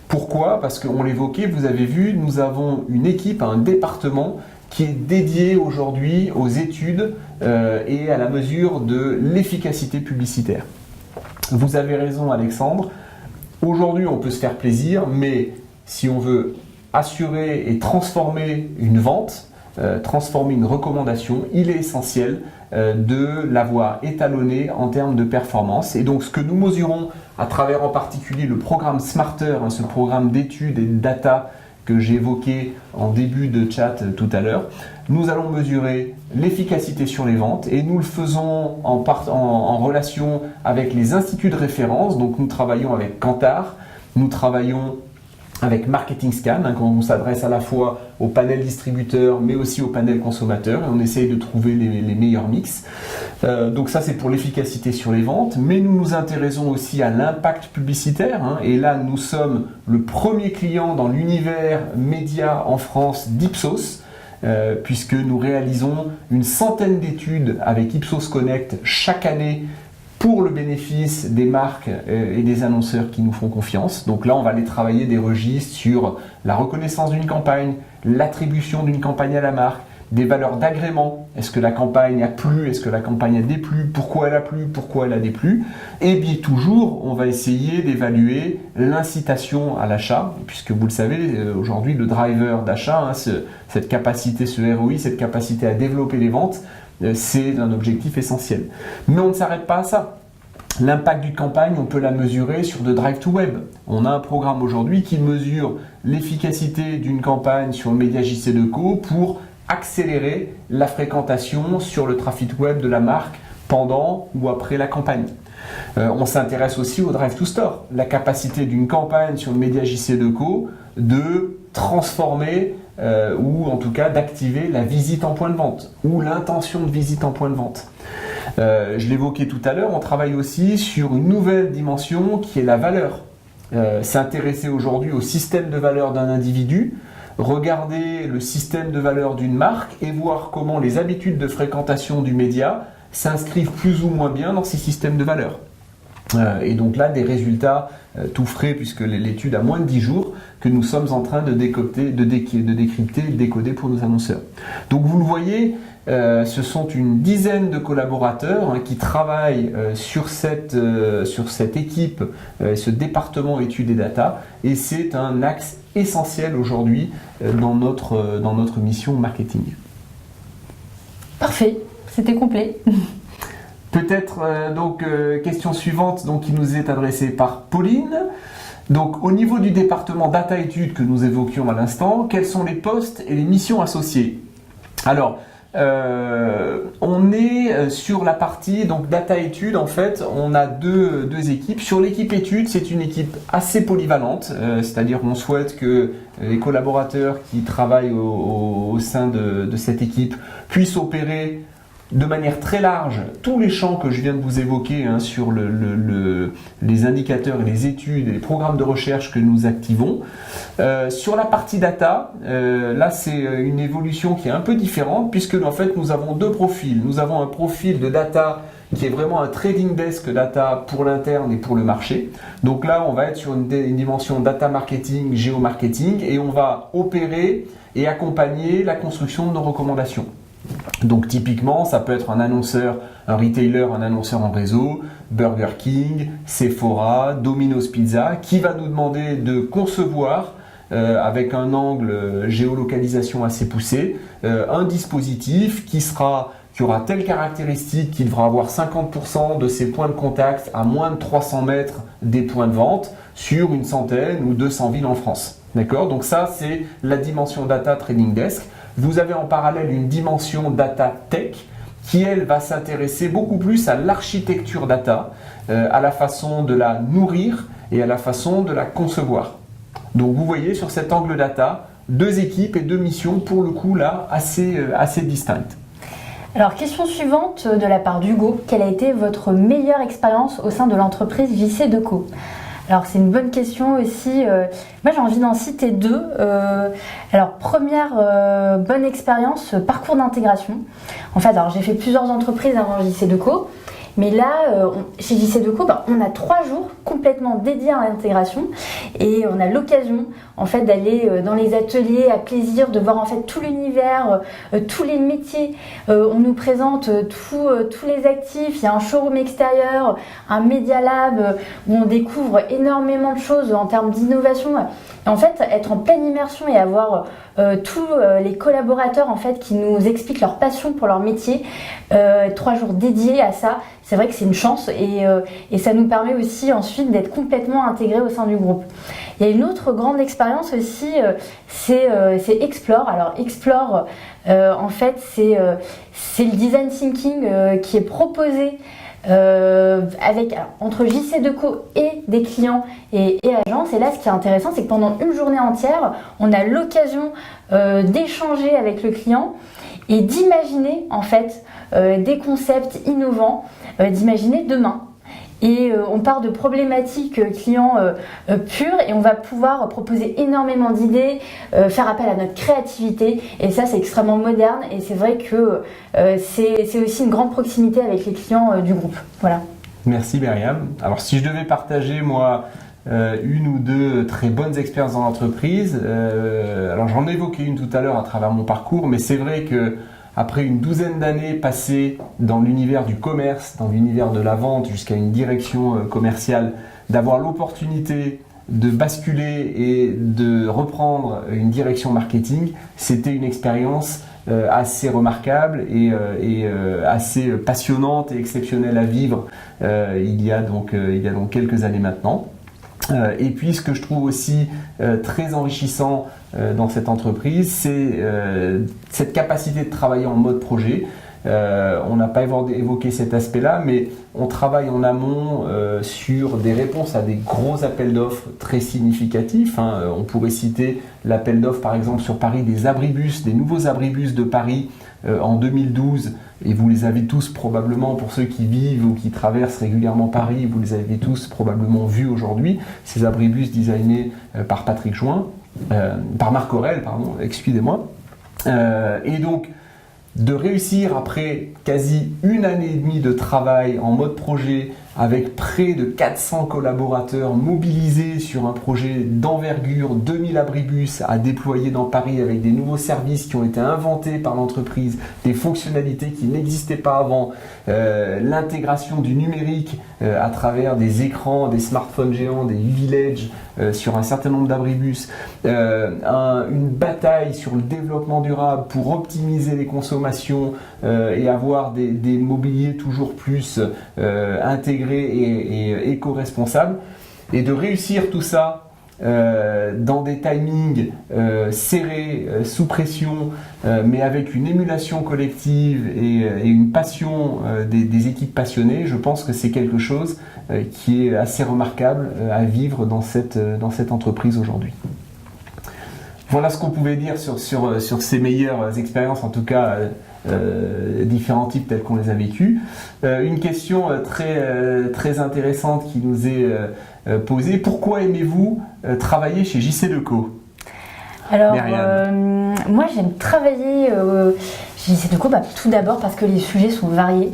Pourquoi? Parce qu'on l'évoquait, vous avez vu, nous avons une équipe, un département qui est dédié aujourd'hui aux études et à la mesure de l'efficacité publicitaire. Vous avez raison, Alexandre. Aujourd'hui, on peut se faire plaisir, mais si on veut assurer et transformer une vente, transformer une recommandation, il est essentiel de l'avoir étalonné en termes de performance. Et donc, ce que nous mesurons à travers en particulier le programme Smarter, ce programme d'études et de data que j'ai évoqué en début de chat tout à l'heure, nous allons mesurer l'efficacité sur les ventes et nous le faisons en relation avec les instituts de référence. Donc nous travaillons avec Kantar, nous travaillons avec Marketing Scan, quand on s'adresse à la fois au panel distributeur mais aussi au panel consommateur, et on essaye de trouver les meilleurs mix. Donc ça c'est pour l'efficacité sur les ventes, mais nous nous intéressons aussi à l'impact publicitaire, et là nous sommes le premier client dans l'univers média en France d'Ipsos, puisque nous réalisons une centaine d'études avec Ipsos Connect chaque année pour le bénéfice des marques et des annonceurs qui nous font confiance. Donc là, on va aller travailler des registres sur la reconnaissance d'une campagne, l'attribution d'une campagne à la marque, des valeurs d'agrément. Est-ce que la campagne a plu? Est-ce que la campagne a déplu? Pourquoi elle a plu? Pourquoi elle a déplu? Et bien toujours, on va essayer d'évaluer l'incitation à l'achat, puisque vous le savez, aujourd'hui, le driver d'achat, cette capacité, ce ROI, cette capacité à développer les ventes, c'est un objectif essentiel. Mais on ne s'arrête pas à ça. L'impact d'une campagne, on peut la mesurer sur de Drive to Web. On a un programme aujourd'hui qui mesure l'efficacité d'une campagne sur le média JC2Co pour accélérer la fréquentation sur le trafic web de la marque pendant ou après la campagne. On s'intéresse aussi au Drive to Store, la capacité d'une campagne sur le média JC2Co de transformer ou en tout cas d'activer la visite en point de vente ou l'intention de visite en point de vente. Je l'évoquais tout à l'heure, on travaille aussi sur une nouvelle dimension qui est la valeur. S'intéresser aujourd'hui au système de valeur d'un individu, regarder le système de valeur d'une marque et voir comment les habitudes de fréquentation du média s'inscrivent plus ou moins bien dans ces systèmes de valeur. Et donc là, des résultats tout frais, puisque l'étude a moins de 10 jours, que nous sommes en train de décrypter, de décoder pour nos annonceurs. Donc vous le voyez, ce sont une dizaine de collaborateurs qui travaillent sur cette équipe, ce département études et data, et c'est un axe essentiel aujourd'hui dans notre mission marketing. Parfait, c'était complet. Peut-être question suivante qui nous est adressée par Pauline. Donc au niveau du département data études que nous évoquions à l'instant, quels sont les postes et les missions associées? Alors on est sur la partie data études. En fait, on a deux équipes. Sur l'équipe études, c'est une équipe assez polyvalente, c'est-à-dire qu'on souhaite que les collaborateurs qui travaillent au sein de cette équipe puissent opérer de manière très large tous les champs que je viens de vous évoquer sur les indicateurs et les études et les programmes de recherche que nous activons. Sur la partie data, là c'est une évolution qui est un peu différente, puisque en fait nous avons deux profils. Nous avons un profil de data qui est vraiment un trading desk data pour l'interne et pour le marché. Donc là on va être sur une dimension data marketing, géomarketing, et on va opérer et accompagner la construction de nos recommandations. Donc typiquement, ça peut être un annonceur, un retailer, un annonceur en réseau, Burger King, Sephora, Domino's Pizza, qui va nous demander de concevoir avec un angle géolocalisation assez poussé, un dispositif qui aura telle caractéristique qu'il devra avoir 50% de ses points de contact à moins de 300 mètres des points de vente sur une centaine ou 200 villes en France. D'accord ? Donc ça, c'est la dimension Data Trading Desk. Vous avez en parallèle une dimension Data Tech qui, elle, va s'intéresser beaucoup plus à l'architecture data, à la façon de la nourrir et à la façon de la concevoir. Donc vous voyez sur cet angle data, 2 équipes et 2 missions, pour le coup là, assez distinctes. Alors, question suivante de la part d'Hugo. Quelle a été votre meilleure expérience au sein de l'entreprise JC Deco ? Alors, c'est une bonne question aussi. Moi, j'ai envie d'en citer 2. Alors, première bonne expérience, parcours d'intégration. En fait, alors j'ai fait plusieurs entreprises avant JC Deco. Mais là, chez JC Deco, on a 3 jours complètement dédiés à l'intégration et on a l'occasion en fait d'aller dans les ateliers à plaisir, de voir en fait tout l'univers, tous les métiers. On nous présente tous les actifs. Il y a un showroom extérieur, un Media Lab où on découvre énormément de choses en termes d'innovation. Et en fait, être en pleine immersion et avoir tous les collaborateurs en fait qui nous expliquent leur passion pour leur métier, 3 jours dédiés à ça, c'est vrai que c'est une chance et ça nous permet aussi ensuite d'être complètement intégrés au sein du groupe. Il y a une autre grande expérience aussi, c'est Explore. Alors Explore, en fait, c'est le design thinking qui est proposé entre JC Deco et des clients et agences. Et là, ce qui est intéressant, c'est que pendant une journée entière, on a l'occasion d'échanger avec le client et d'imaginer en fait des concepts innovants, d'imaginer demain. Et on part de problématiques clients pures et on va pouvoir proposer énormément d'idées, faire appel à notre créativité et ça c'est extrêmement moderne et c'est vrai que c'est aussi une grande proximité avec les clients du groupe. Voilà. Merci Myriam. Alors si je devais partager moi une ou 2 très bonnes expériences dans l'entreprise, alors j'en ai évoqué une tout à l'heure à travers mon parcours, mais c'est vrai que après une douzaine d'années passées dans l'univers du commerce, dans l'univers de la vente jusqu'à une direction commerciale, d'avoir l'opportunité de basculer et de reprendre une direction marketing, c'était une expérience assez remarquable et assez passionnante et exceptionnelle à vivre il y a donc quelques années maintenant. Et puis ce que je trouve aussi très enrichissant dans cette entreprise, c'est cette capacité de travailler en mode projet. On n'a pas évoqué cet aspect-là, mais on travaille en amont sur des réponses à des gros appels d'offres très significatifs. On pourrait citer l'appel d'offres par exemple sur Paris des abribus, des nouveaux abribus de Paris en 2012. Et vous les avez tous probablement, pour ceux qui vivent ou qui traversent régulièrement Paris, vous les avez tous probablement vus aujourd'hui. Ces abribus designés par Patrick Join, par Marc Aurel, pardon, excusez-moi. Et donc, de réussir après quasi 1 année et demie de travail en mode projet avec près de 400 collaborateurs mobilisés sur un projet d'envergure, 2000 abribus à déployer dans Paris avec des nouveaux services qui ont été inventés par l'entreprise, des fonctionnalités qui n'existaient pas avant, l'intégration du numérique à travers des écrans, des smartphones géants, des Village sur un certain nombre d'abribus, une bataille sur le développement durable pour optimiser les consommations et avoir des mobiliers toujours plus intégrés et éco-responsables, et de réussir tout ça dans des timings serrés, sous pression, mais avec une émulation collective et une passion des équipes passionnées. Je pense que c'est quelque chose qui est assez remarquable à vivre dans cette entreprise aujourd'hui. Voilà ce qu'on pouvait dire sur ces meilleures expériences, en tout cas différents types tels qu'on les a vécus. Une question très intéressante qui nous est posée: pourquoi aimez-vous travailler chez JC Deco ? Alors, moi j'aime travailler chez JC Deco tout d'abord parce que les sujets sont variés.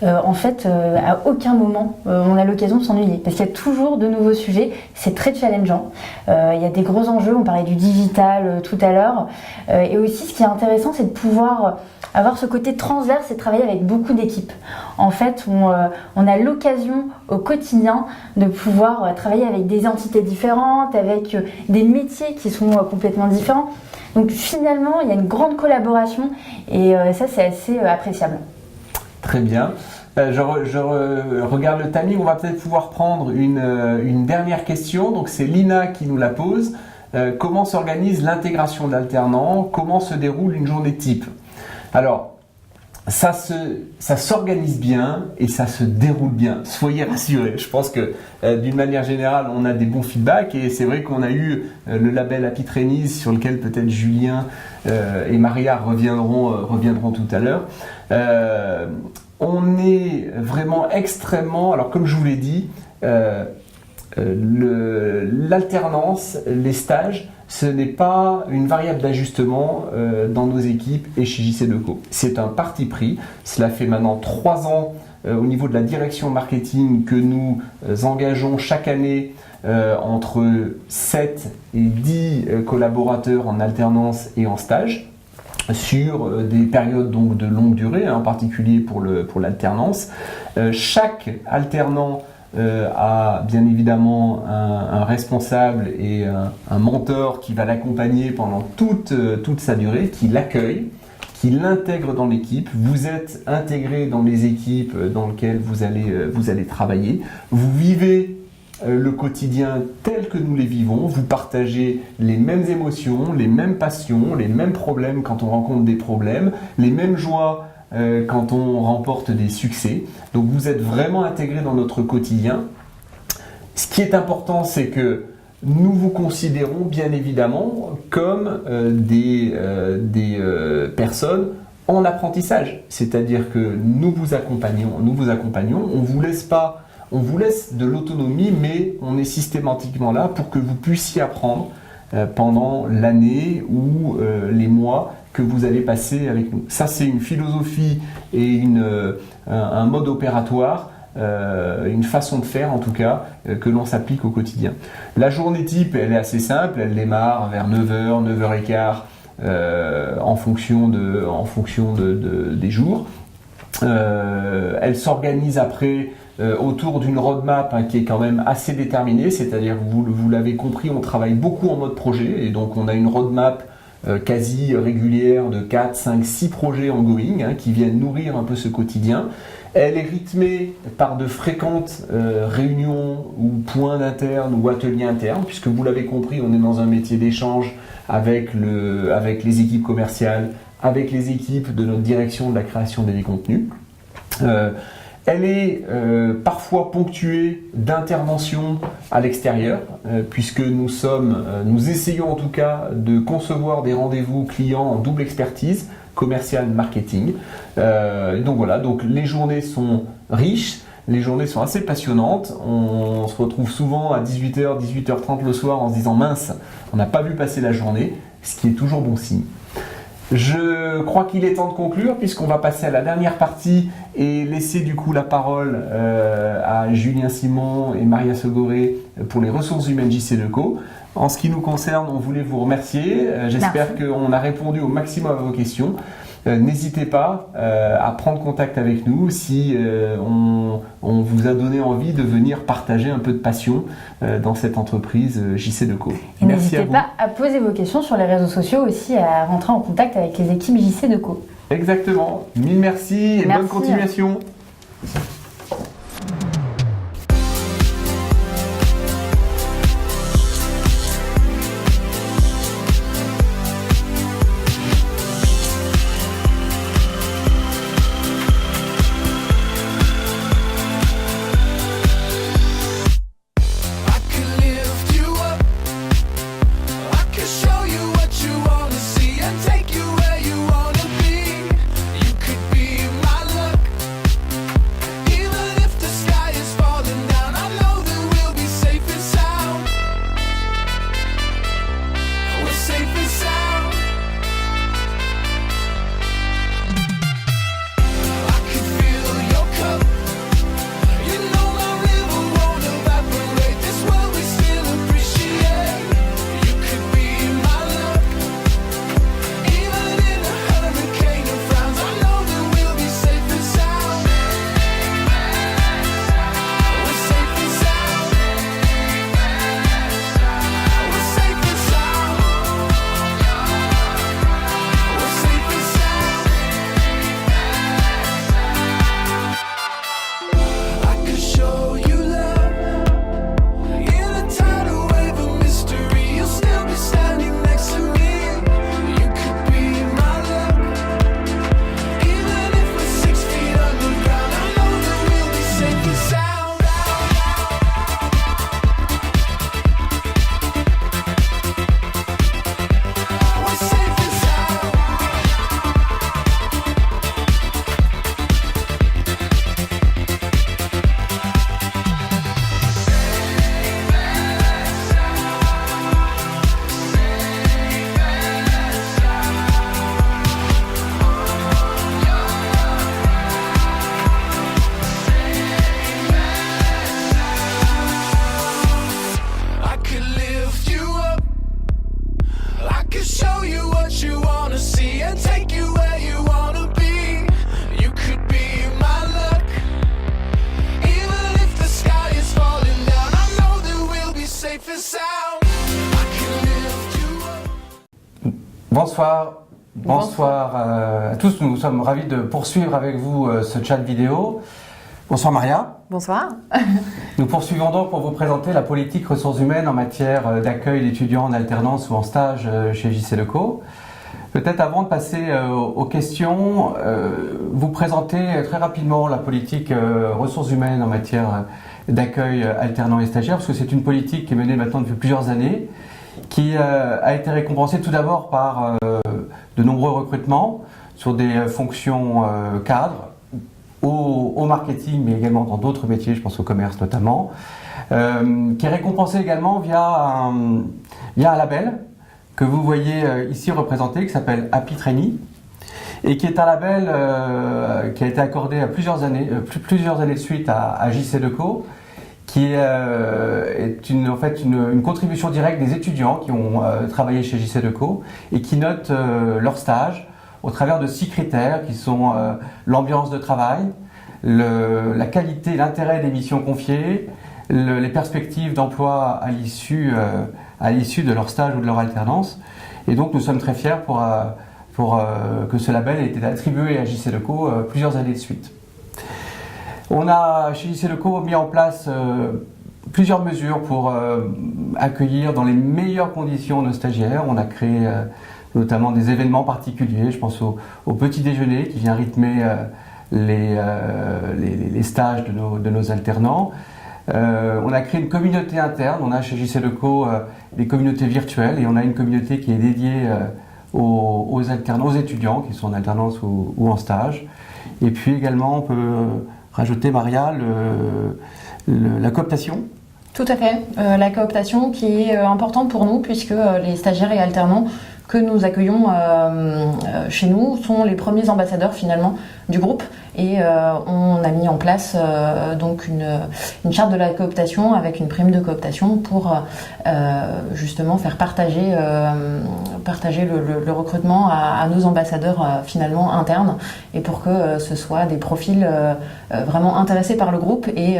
en fait, à aucun moment on a l'occasion de s'ennuyer parce qu'il y a toujours de nouveaux sujets, c'est très challengeant. Il y a des gros enjeux, on parlait du digital tout à l'heure, et aussi ce qui est intéressant, c'est de pouvoir avoir ce côté transverse et travailler avec beaucoup d'équipes. En fait, on a l'occasion au quotidien de pouvoir travailler avec des entités différentes, avec des métiers qui sont complètement différents. Donc finalement, il y a une grande collaboration et ça, c'est assez appréciable. Très bien. Je regarde le timing, on va peut-être pouvoir prendre une dernière question. Donc c'est Lina qui nous la pose. Comment s'organise l'intégration d'alternants? Comment se déroule une journée type? Alors, ça s'organise bien et ça se déroule bien. Soyez rassurés. Je pense que d'une manière générale, on a des bons feedbacks et c'est vrai qu'on a eu le label Happy Trainees sur lequel peut-être Julien et Maria reviendront tout à l'heure. On est vraiment extrêmement, alors comme je vous l'ai dit, l'alternance, les stages, ce n'est pas une variable d'ajustement dans nos équipes et chez JC2Co. C'est un parti pris. Cela fait maintenant 3 ans au niveau de la direction marketing que nous engageons chaque année entre 7 et 10 collaborateurs en alternance et en stage sur des périodes donc de longue durée, en particulier pour l'alternance. Chaque alternant a bien évidemment un responsable et un mentor qui va l'accompagner pendant toute sa durée, qui l'accueille, qui l'intègre dans l'équipe. Vous êtes intégré dans les équipes dans lesquelles vous allez travailler. Vous vivez le quotidien tel que nous les vivons. Vous partagez les mêmes émotions, les mêmes passions, les mêmes problèmes quand on rencontre des problèmes, les mêmes joies quand on remporte des succès. Donc vous êtes vraiment intégré dans notre quotidien. Ce qui est important, c'est que nous vous considérons bien évidemment comme des personnes en apprentissage. C'est-à-dire que nous vous accompagnons, on vous laisse de l'autonomie, mais on est systématiquement là pour que vous puissiez apprendre pendant l'année ou les mois que vous allez passer avec nous. Ça, c'est une philosophie et un mode opératoire, une façon de faire en tout cas, que l'on s'applique au quotidien. La journée type, elle est assez simple, elle démarre vers 9h, 9h15 en fonction des jours. Elle s'organise après autour d'une roadmap qui est quand même assez déterminée, c'est-à-dire, vous l'avez compris, on travaille beaucoup en mode projet et donc on a une roadmap quasi régulière de 4, 5, 6 projets ongoing qui viennent nourrir un peu ce quotidien. Elle est rythmée par de fréquentes réunions ou points internes ou ateliers internes, puisque vous l'avez compris, on est dans un métier d'échange avec les équipes commerciales, avec les équipes de notre direction de la création des contenus. Elle est parfois ponctuée d'interventions à l'extérieur, puisque nous essayons en tout cas de concevoir des rendez-vous clients en double expertise, commercial marketing. Donc voilà, donc les journées sont riches, les journées sont assez passionnantes. On se retrouve souvent à 18h, 18h30 le soir en se disant mince, on n'a pas vu passer la journée, ce qui est toujours bon signe. Je crois qu'il est temps de conclure puisqu'on va passer à la dernière partie et laisser du coup la parole à Julien Simon et Maria Segoré pour les ressources humaines JC2Co. En ce qui nous concerne, on voulait vous remercier. J'espère qu'on a répondu au maximum à vos questions. N'hésitez pas à prendre contact avec nous si on vous a donné envie de venir partager un peu de passion dans cette entreprise JC2Co. Et n'hésitez pas à poser vos questions sur les réseaux sociaux aussi, à rentrer en contact avec les équipes JC2Co. Exactement. Mille merci et bonne continuation. Bonsoir. Bonsoir à tous, nous sommes ravis de poursuivre avec vous ce chat vidéo. Bonsoir Maria. Bonsoir. Nous poursuivons donc pour vous présenter la politique ressources humaines en matière d'accueil d'étudiants en alternance ou en stage chez JCDecaux. Peut-être avant de passer aux questions, vous présenter très rapidement la politique ressources humaines en matière d'accueil alternants et stagiaires, parce que c'est une politique qui est menée maintenant depuis plusieurs années, qui a été récompensée tout d'abord par de nombreux recrutements sur des fonctions cadres, au marketing, mais également dans d'autres métiers, je pense au commerce notamment, qui est récompensée également via un label que vous voyez ici représenté, qui s'appelle Happy Trainee, et qui est un label qui a été accordé à plusieurs années de suite à JCDecaux, qui est une contribution directe des étudiants qui ont travaillé chez JCDecaux et qui notent leur stage au travers de 6 critères qui sont l'ambiance de travail, la qualité, l'intérêt des missions confiées, les perspectives d'emploi à l'issue de leur stage ou de leur alternance. Et donc nous sommes très fiers pour que ce label ait été attribué à JCDecaux plusieurs années de suite. On a chez JCDecaux mis en place plusieurs mesures pour accueillir dans les meilleures conditions nos stagiaires. On a créé notamment des événements particuliers, je pense au petit déjeuner qui vient rythmer les stages de nos alternants. On a créé une communauté interne, on a chez JCDecaux des communautés virtuelles et on a une communauté qui est dédiée aux alternants, aux étudiants qui sont en alternance ou en stage. Et puis également on peut rajouter, Maria, la cooptation. Tout à fait. La cooptation qui est importante pour nous puisque les stagiaires et alternants que nous accueillons chez nous sont les premiers ambassadeurs finalement du groupe et on a mis en place donc une charte de la cooptation avec une prime de cooptation pour justement faire partager le recrutement à nos ambassadeurs finalement internes et pour que ce soit des profils vraiment intéressés par le groupe et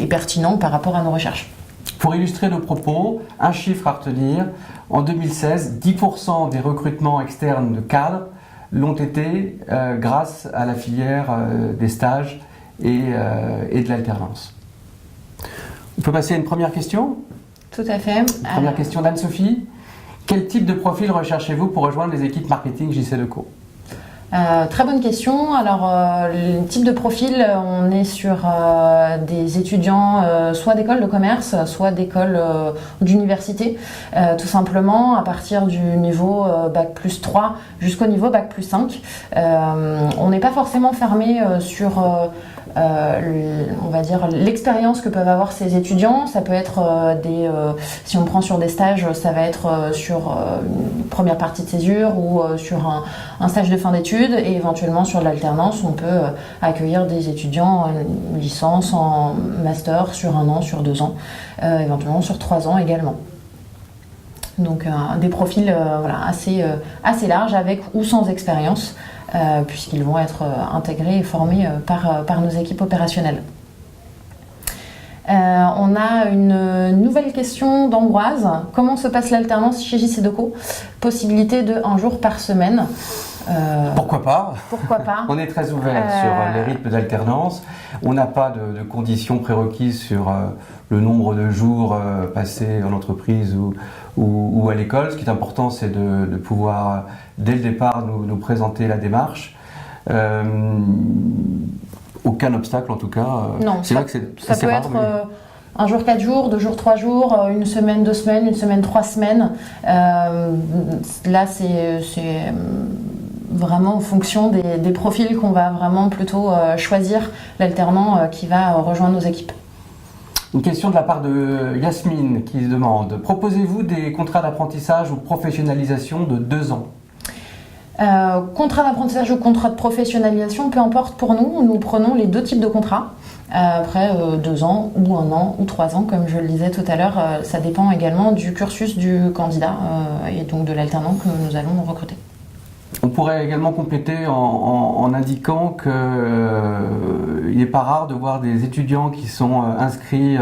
pertinents par rapport à nos recherches. Pour illustrer nos propos, un chiffre à retenir, en 2016, 10% des recrutements externes de cadres l'ont été grâce à la filière des stages et de l'alternance. On peut passer à une première question ? Tout à fait. Première question d'Anne-Sophie. Quel type de profil recherchez-vous pour rejoindre les équipes marketing JCDecaux ? Très bonne question. Alors, le type de profil, on est sur des étudiants soit d'école de commerce, soit d'école d'université, tout simplement à partir du niveau Bac plus 3 jusqu'au niveau Bac plus 5. On n'est pas forcément fermé sur on va dire l'expérience que peuvent avoir ces étudiants. Ça peut être si on prend sur des stages, ça va être sur une première partie de césure ou sur un stage de fin d'études et éventuellement sur l'alternance, on peut accueillir des étudiants en licence, en master sur 1 an, sur 2 ans, éventuellement sur 3 ans également. Donc des profils assez larges avec ou sans expérience puisqu'ils vont être intégrés et formés par nos équipes opérationnelles. On a une nouvelle question d'Ambroise. Comment se passe l'alternance chez JCDecaux ? Possibilité de 1 jour par semaine. Pourquoi pas ? Pourquoi pas ? On est très ouvert sur les rythmes d'alternance. On n'a pas de conditions prérequises sur le nombre de jours passés en entreprise ou à l'école. Ce qui est important, c'est de pouvoir, dès le départ, nous présenter la démarche. Aucun obstacle en tout cas. Non, c'est vrai que ça peut être 1 jour 4 jours, 2 jours 3 jours, 1 semaine 2 semaines, 1 semaine 3 semaines. Là c'est vraiment en fonction des profils qu'on va vraiment plutôt choisir l'alternant qui va rejoindre nos équipes. Une question de la part de Yasmine qui demande: proposez-vous des contrats d'apprentissage ou de professionnalisation de 2 ans ? Contrat d'apprentissage ou contrat de professionnalisation, peu importe pour nous, nous prenons les 2 types de contrats. Après 2 ans ou 1 an ou 3 ans, comme je le disais tout à l'heure, ça dépend également du cursus du candidat et donc de l'alternant que nous allons recruter. On pourrait également compléter en indiquant qu'il n'est pas rare de voir des étudiants qui sont inscrits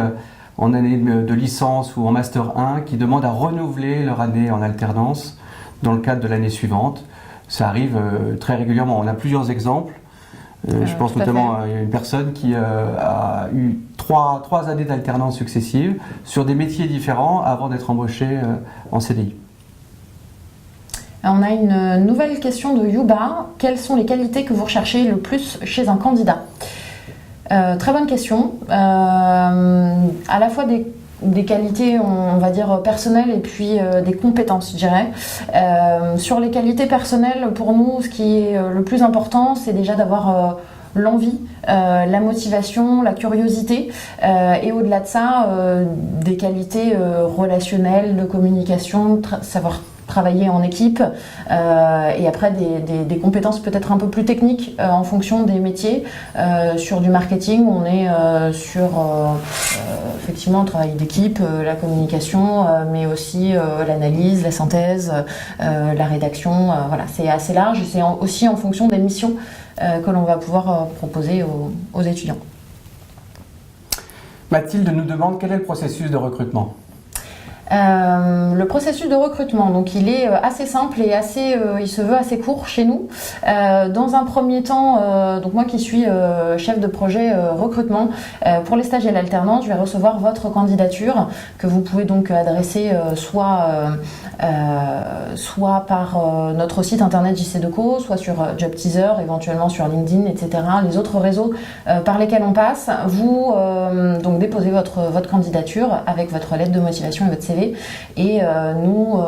en année de licence ou en master 1 qui demandent à renouveler leur année en alternance. dans le cadre de l'année suivante. Ça arrive très régulièrement. On a plusieurs exemples. Je pense notamment à une personne qui a eu trois années d'alternance successives sur des métiers différents avant d'être embauchée en CDI. On a une nouvelle question de Yuba. Quelles sont les qualités que vous recherchez le plus chez un candidat? Très bonne question. À la fois des qualités, on va dire, personnelles et puis des compétences, je dirais. Sur les qualités personnelles, pour nous, ce qui est le plus important, c'est déjà d'avoir l'envie, la motivation, la curiosité et au-delà de ça, des qualités relationnelles, de communication, savoir travailler en équipe et après des compétences peut-être un peu plus techniques en fonction des métiers. Sur du marketing, on est sur effectivement le travail d'équipe, la communication, mais aussi l'analyse, la synthèse, la rédaction. Voilà, c'est assez large et c'est aussi en fonction des missions que l'on va pouvoir proposer aux étudiants. Mathilde nous demande quel est le processus de recrutement. Le processus de recrutement, donc il est assez simple et il se veut assez court chez nous. Dans un premier temps, donc moi qui suis chef de projet recrutement, pour les stages et l'alternance, je vais recevoir votre candidature que vous pouvez donc adresser soit par notre site internet JC2Co, soit sur Job Teaser, éventuellement sur LinkedIn, etc. Les autres réseaux par lesquels on passe. Vous donc déposez votre candidature avec votre lettre de motivation et votre CV. Et nous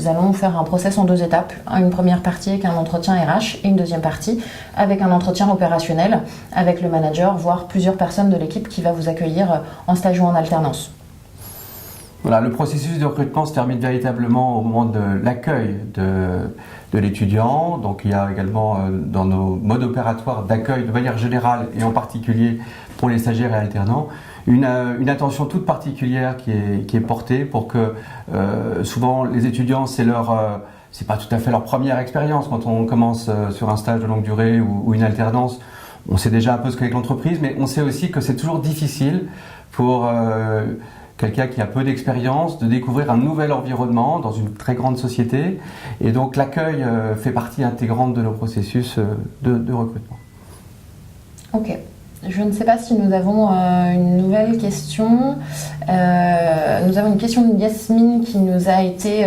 allons faire un process en 2 étapes. Une première partie avec un entretien RH et une deuxième partie avec un entretien opérationnel avec le manager, voire plusieurs personnes de l'équipe qui va vous accueillir en stage ou en alternance. Voilà, le processus de recrutement se termine véritablement au moment de l'accueil de l'étudiant. Donc il y a également dans nos modes opératoires d'accueil de manière générale et en particulier pour les stagiaires et alternants, une attention toute particulière qui est portée pour que souvent les étudiants, c'est pas tout à fait leur première expérience quand on commence sur un stage de longue durée ou une alternance. On sait déjà un peu ce qu'est l'entreprise, mais on sait aussi que c'est toujours difficile pour quelqu'un qui a peu d'expérience de découvrir un nouvel environnement dans une très grande société. Et donc l'accueil fait partie intégrante de nos processus de recrutement. Ok. Je ne sais pas si nous avons une nouvelle question. Nous avons une question de Yasmine qui nous a été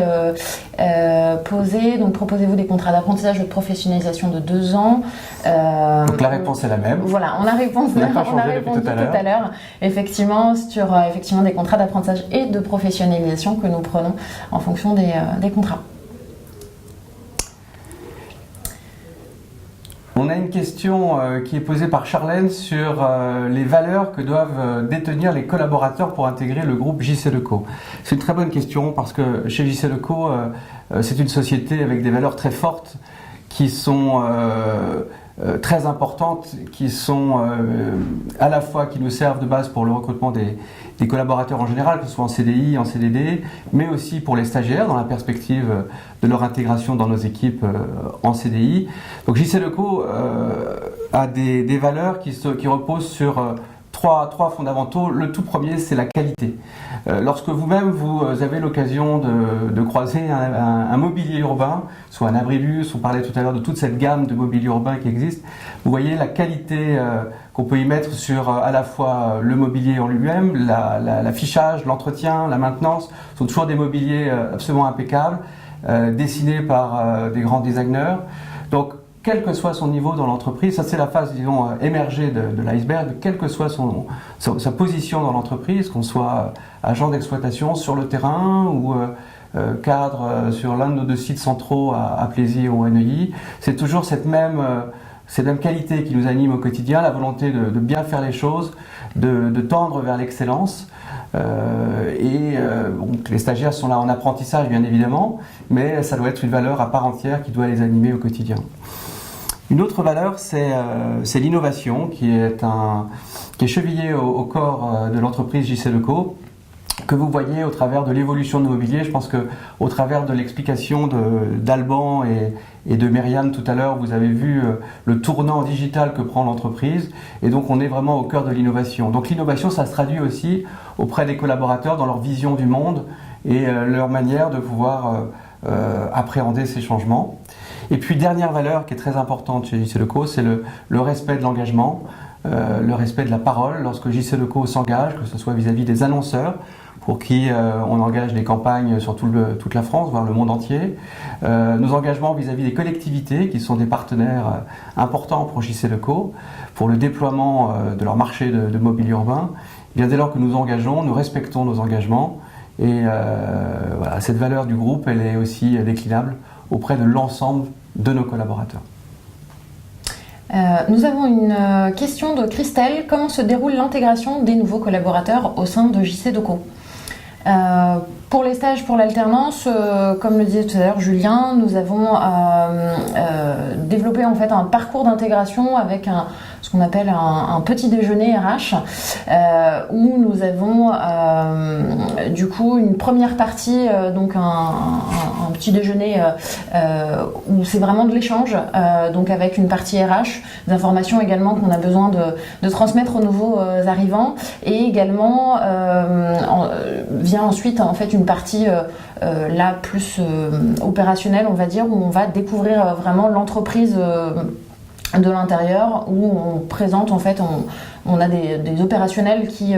posée. Donc, proposez-vous des contrats d'apprentissage ou de professionnalisation de 2 ans? Donc, la réponse est la même. Voilà, on a répondu tout à l'heure. Effectivement, sur effectivement des contrats d'apprentissage et de professionnalisation que nous prenons en fonction des contrats. On a une question qui est posée par Charlène sur les valeurs que doivent détenir les collaborateurs pour intégrer le groupe JC2Co. C'est une très bonne question parce que chez JC2Co, c'est une société avec des valeurs très fortes qui sont très importantes, qui sont à la fois qui nous servent de base pour le recrutement des collaborateurs en général, que ce soit en CDI, en CDD, mais aussi pour les stagiaires dans la perspective de leur intégration dans nos équipes en CDI. Donc JC2Co a des valeurs qui reposent sur trois fondamentaux. Le tout premier, c'est la qualité. Lorsque vous-même, vous avez l'occasion de croiser un mobilier urbain, soit un abri-bus, on parlait tout à l'heure de toute cette gamme de mobilier urbain qui existe, vous voyez la qualité qu'on peut y mettre sur à la fois le mobilier en lui-même, l'affichage, l'entretien, la maintenance, sont toujours des mobiliers absolument impeccables, dessinés par des grands designers. Donc, quel que soit son niveau dans l'entreprise, ça c'est la phase, disons, émergée de l'iceberg, quelle que soit sa position dans l'entreprise, qu'on soit agent d'exploitation sur le terrain ou cadre sur l'un de nos 2 sites centraux à Plaisy ou à Neuilly, c'est toujours cette même qualité qui nous anime au quotidien, la volonté de bien faire les choses, de tendre vers l'excellence. Donc les stagiaires sont là en apprentissage bien évidemment, mais ça doit être une valeur à part entière qui doit les animer au quotidien. Une autre valeur, c'est l'innovation qui est chevillée au corps de l'entreprise JC2Co, que vous voyez au travers de l'évolution de mobilier. Je pense qu'au travers de l'explication d'Alban et de Myriam tout à l'heure, vous avez vu le tournant digital que prend l'entreprise. Et donc on est vraiment au cœur de l'innovation. Donc l'innovation, ça se traduit aussi auprès des collaborateurs dans leur vision du monde et leur manière de pouvoir appréhender ces changements. Et puis dernière valeur qui est très importante chez JC Decaux, c'est le respect de l'engagement, le respect de la parole. Lorsque JC Decaux s'engage, que ce soit vis-à-vis des annonceurs, pour qui on engage des campagnes sur toute la France, voire le monde entier. Nos engagements vis-à-vis des collectivités, qui sont des partenaires importants pour JC Decaux, pour le déploiement de leur marché de mobilier urbain. Et bien, dès lors que nous engageons, nous respectons nos engagements. Et voilà, cette valeur du groupe, elle est aussi déclinable auprès de l'ensemble de nos collaborateurs. Nous avons une question de Christelle. Comment se déroule l'intégration des nouveaux collaborateurs au sein de JC Decaux ? Pour les stages, pour l'alternance, comme le disait tout à l'heure Julien, nous avons développé en fait un parcours d'intégration avec ce qu'on appelle un petit déjeuner RH, où nous avons du coup une première partie, donc un petit déjeuner où c'est vraiment de l'échange, donc avec une partie RH, des informations également qu'on a besoin de transmettre aux nouveaux arrivants, et également vient ensuite en fait une partie là plus opérationnelle, on va dire, où on va découvrir vraiment l'entreprise de l'intérieur, où on présente en fait, on a des opérationnels qui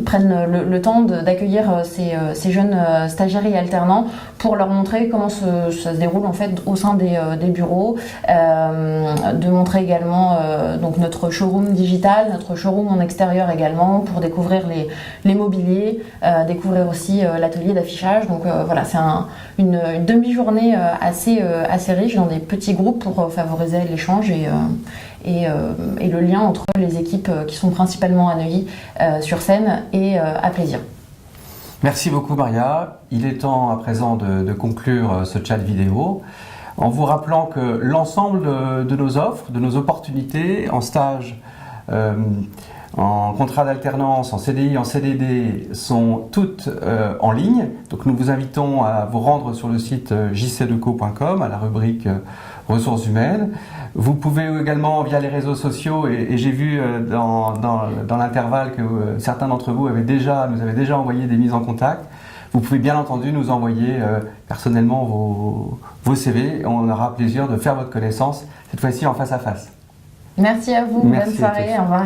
prennent le temps d'accueillir ces jeunes stagiaires et alternants pour leur montrer comment ça se déroule en fait au sein des bureaux, de montrer également donc notre showroom digital, notre showroom en extérieur également, pour découvrir les mobiliers, découvrir aussi l'atelier d'affichage. Donc voilà, c'est une demi-journée assez riche dans des petits groupes pour favoriser l'échange et le lien entre les équipes qui sont principalement à Neuilly sur scène et à Plaisir. Merci beaucoup Maria. Il est temps à présent de conclure ce chat vidéo en vous rappelant que l'ensemble de nos offres, de nos opportunités en stage, en contrat d'alternance, en CDI, en CDD sont toutes en ligne. Donc nous vous invitons à vous rendre sur le site jcdecaux.com à la rubrique ressources humaines. Vous pouvez également via les réseaux sociaux, et j'ai vu dans l'intervalle que certains d'entre vous nous avaient déjà envoyé des mises en contact. Vous pouvez bien entendu nous envoyer personnellement vos CV. On aura plaisir de faire votre connaissance, cette fois-ci en face à face. Merci à vous, Merci bonne soirée, au revoir.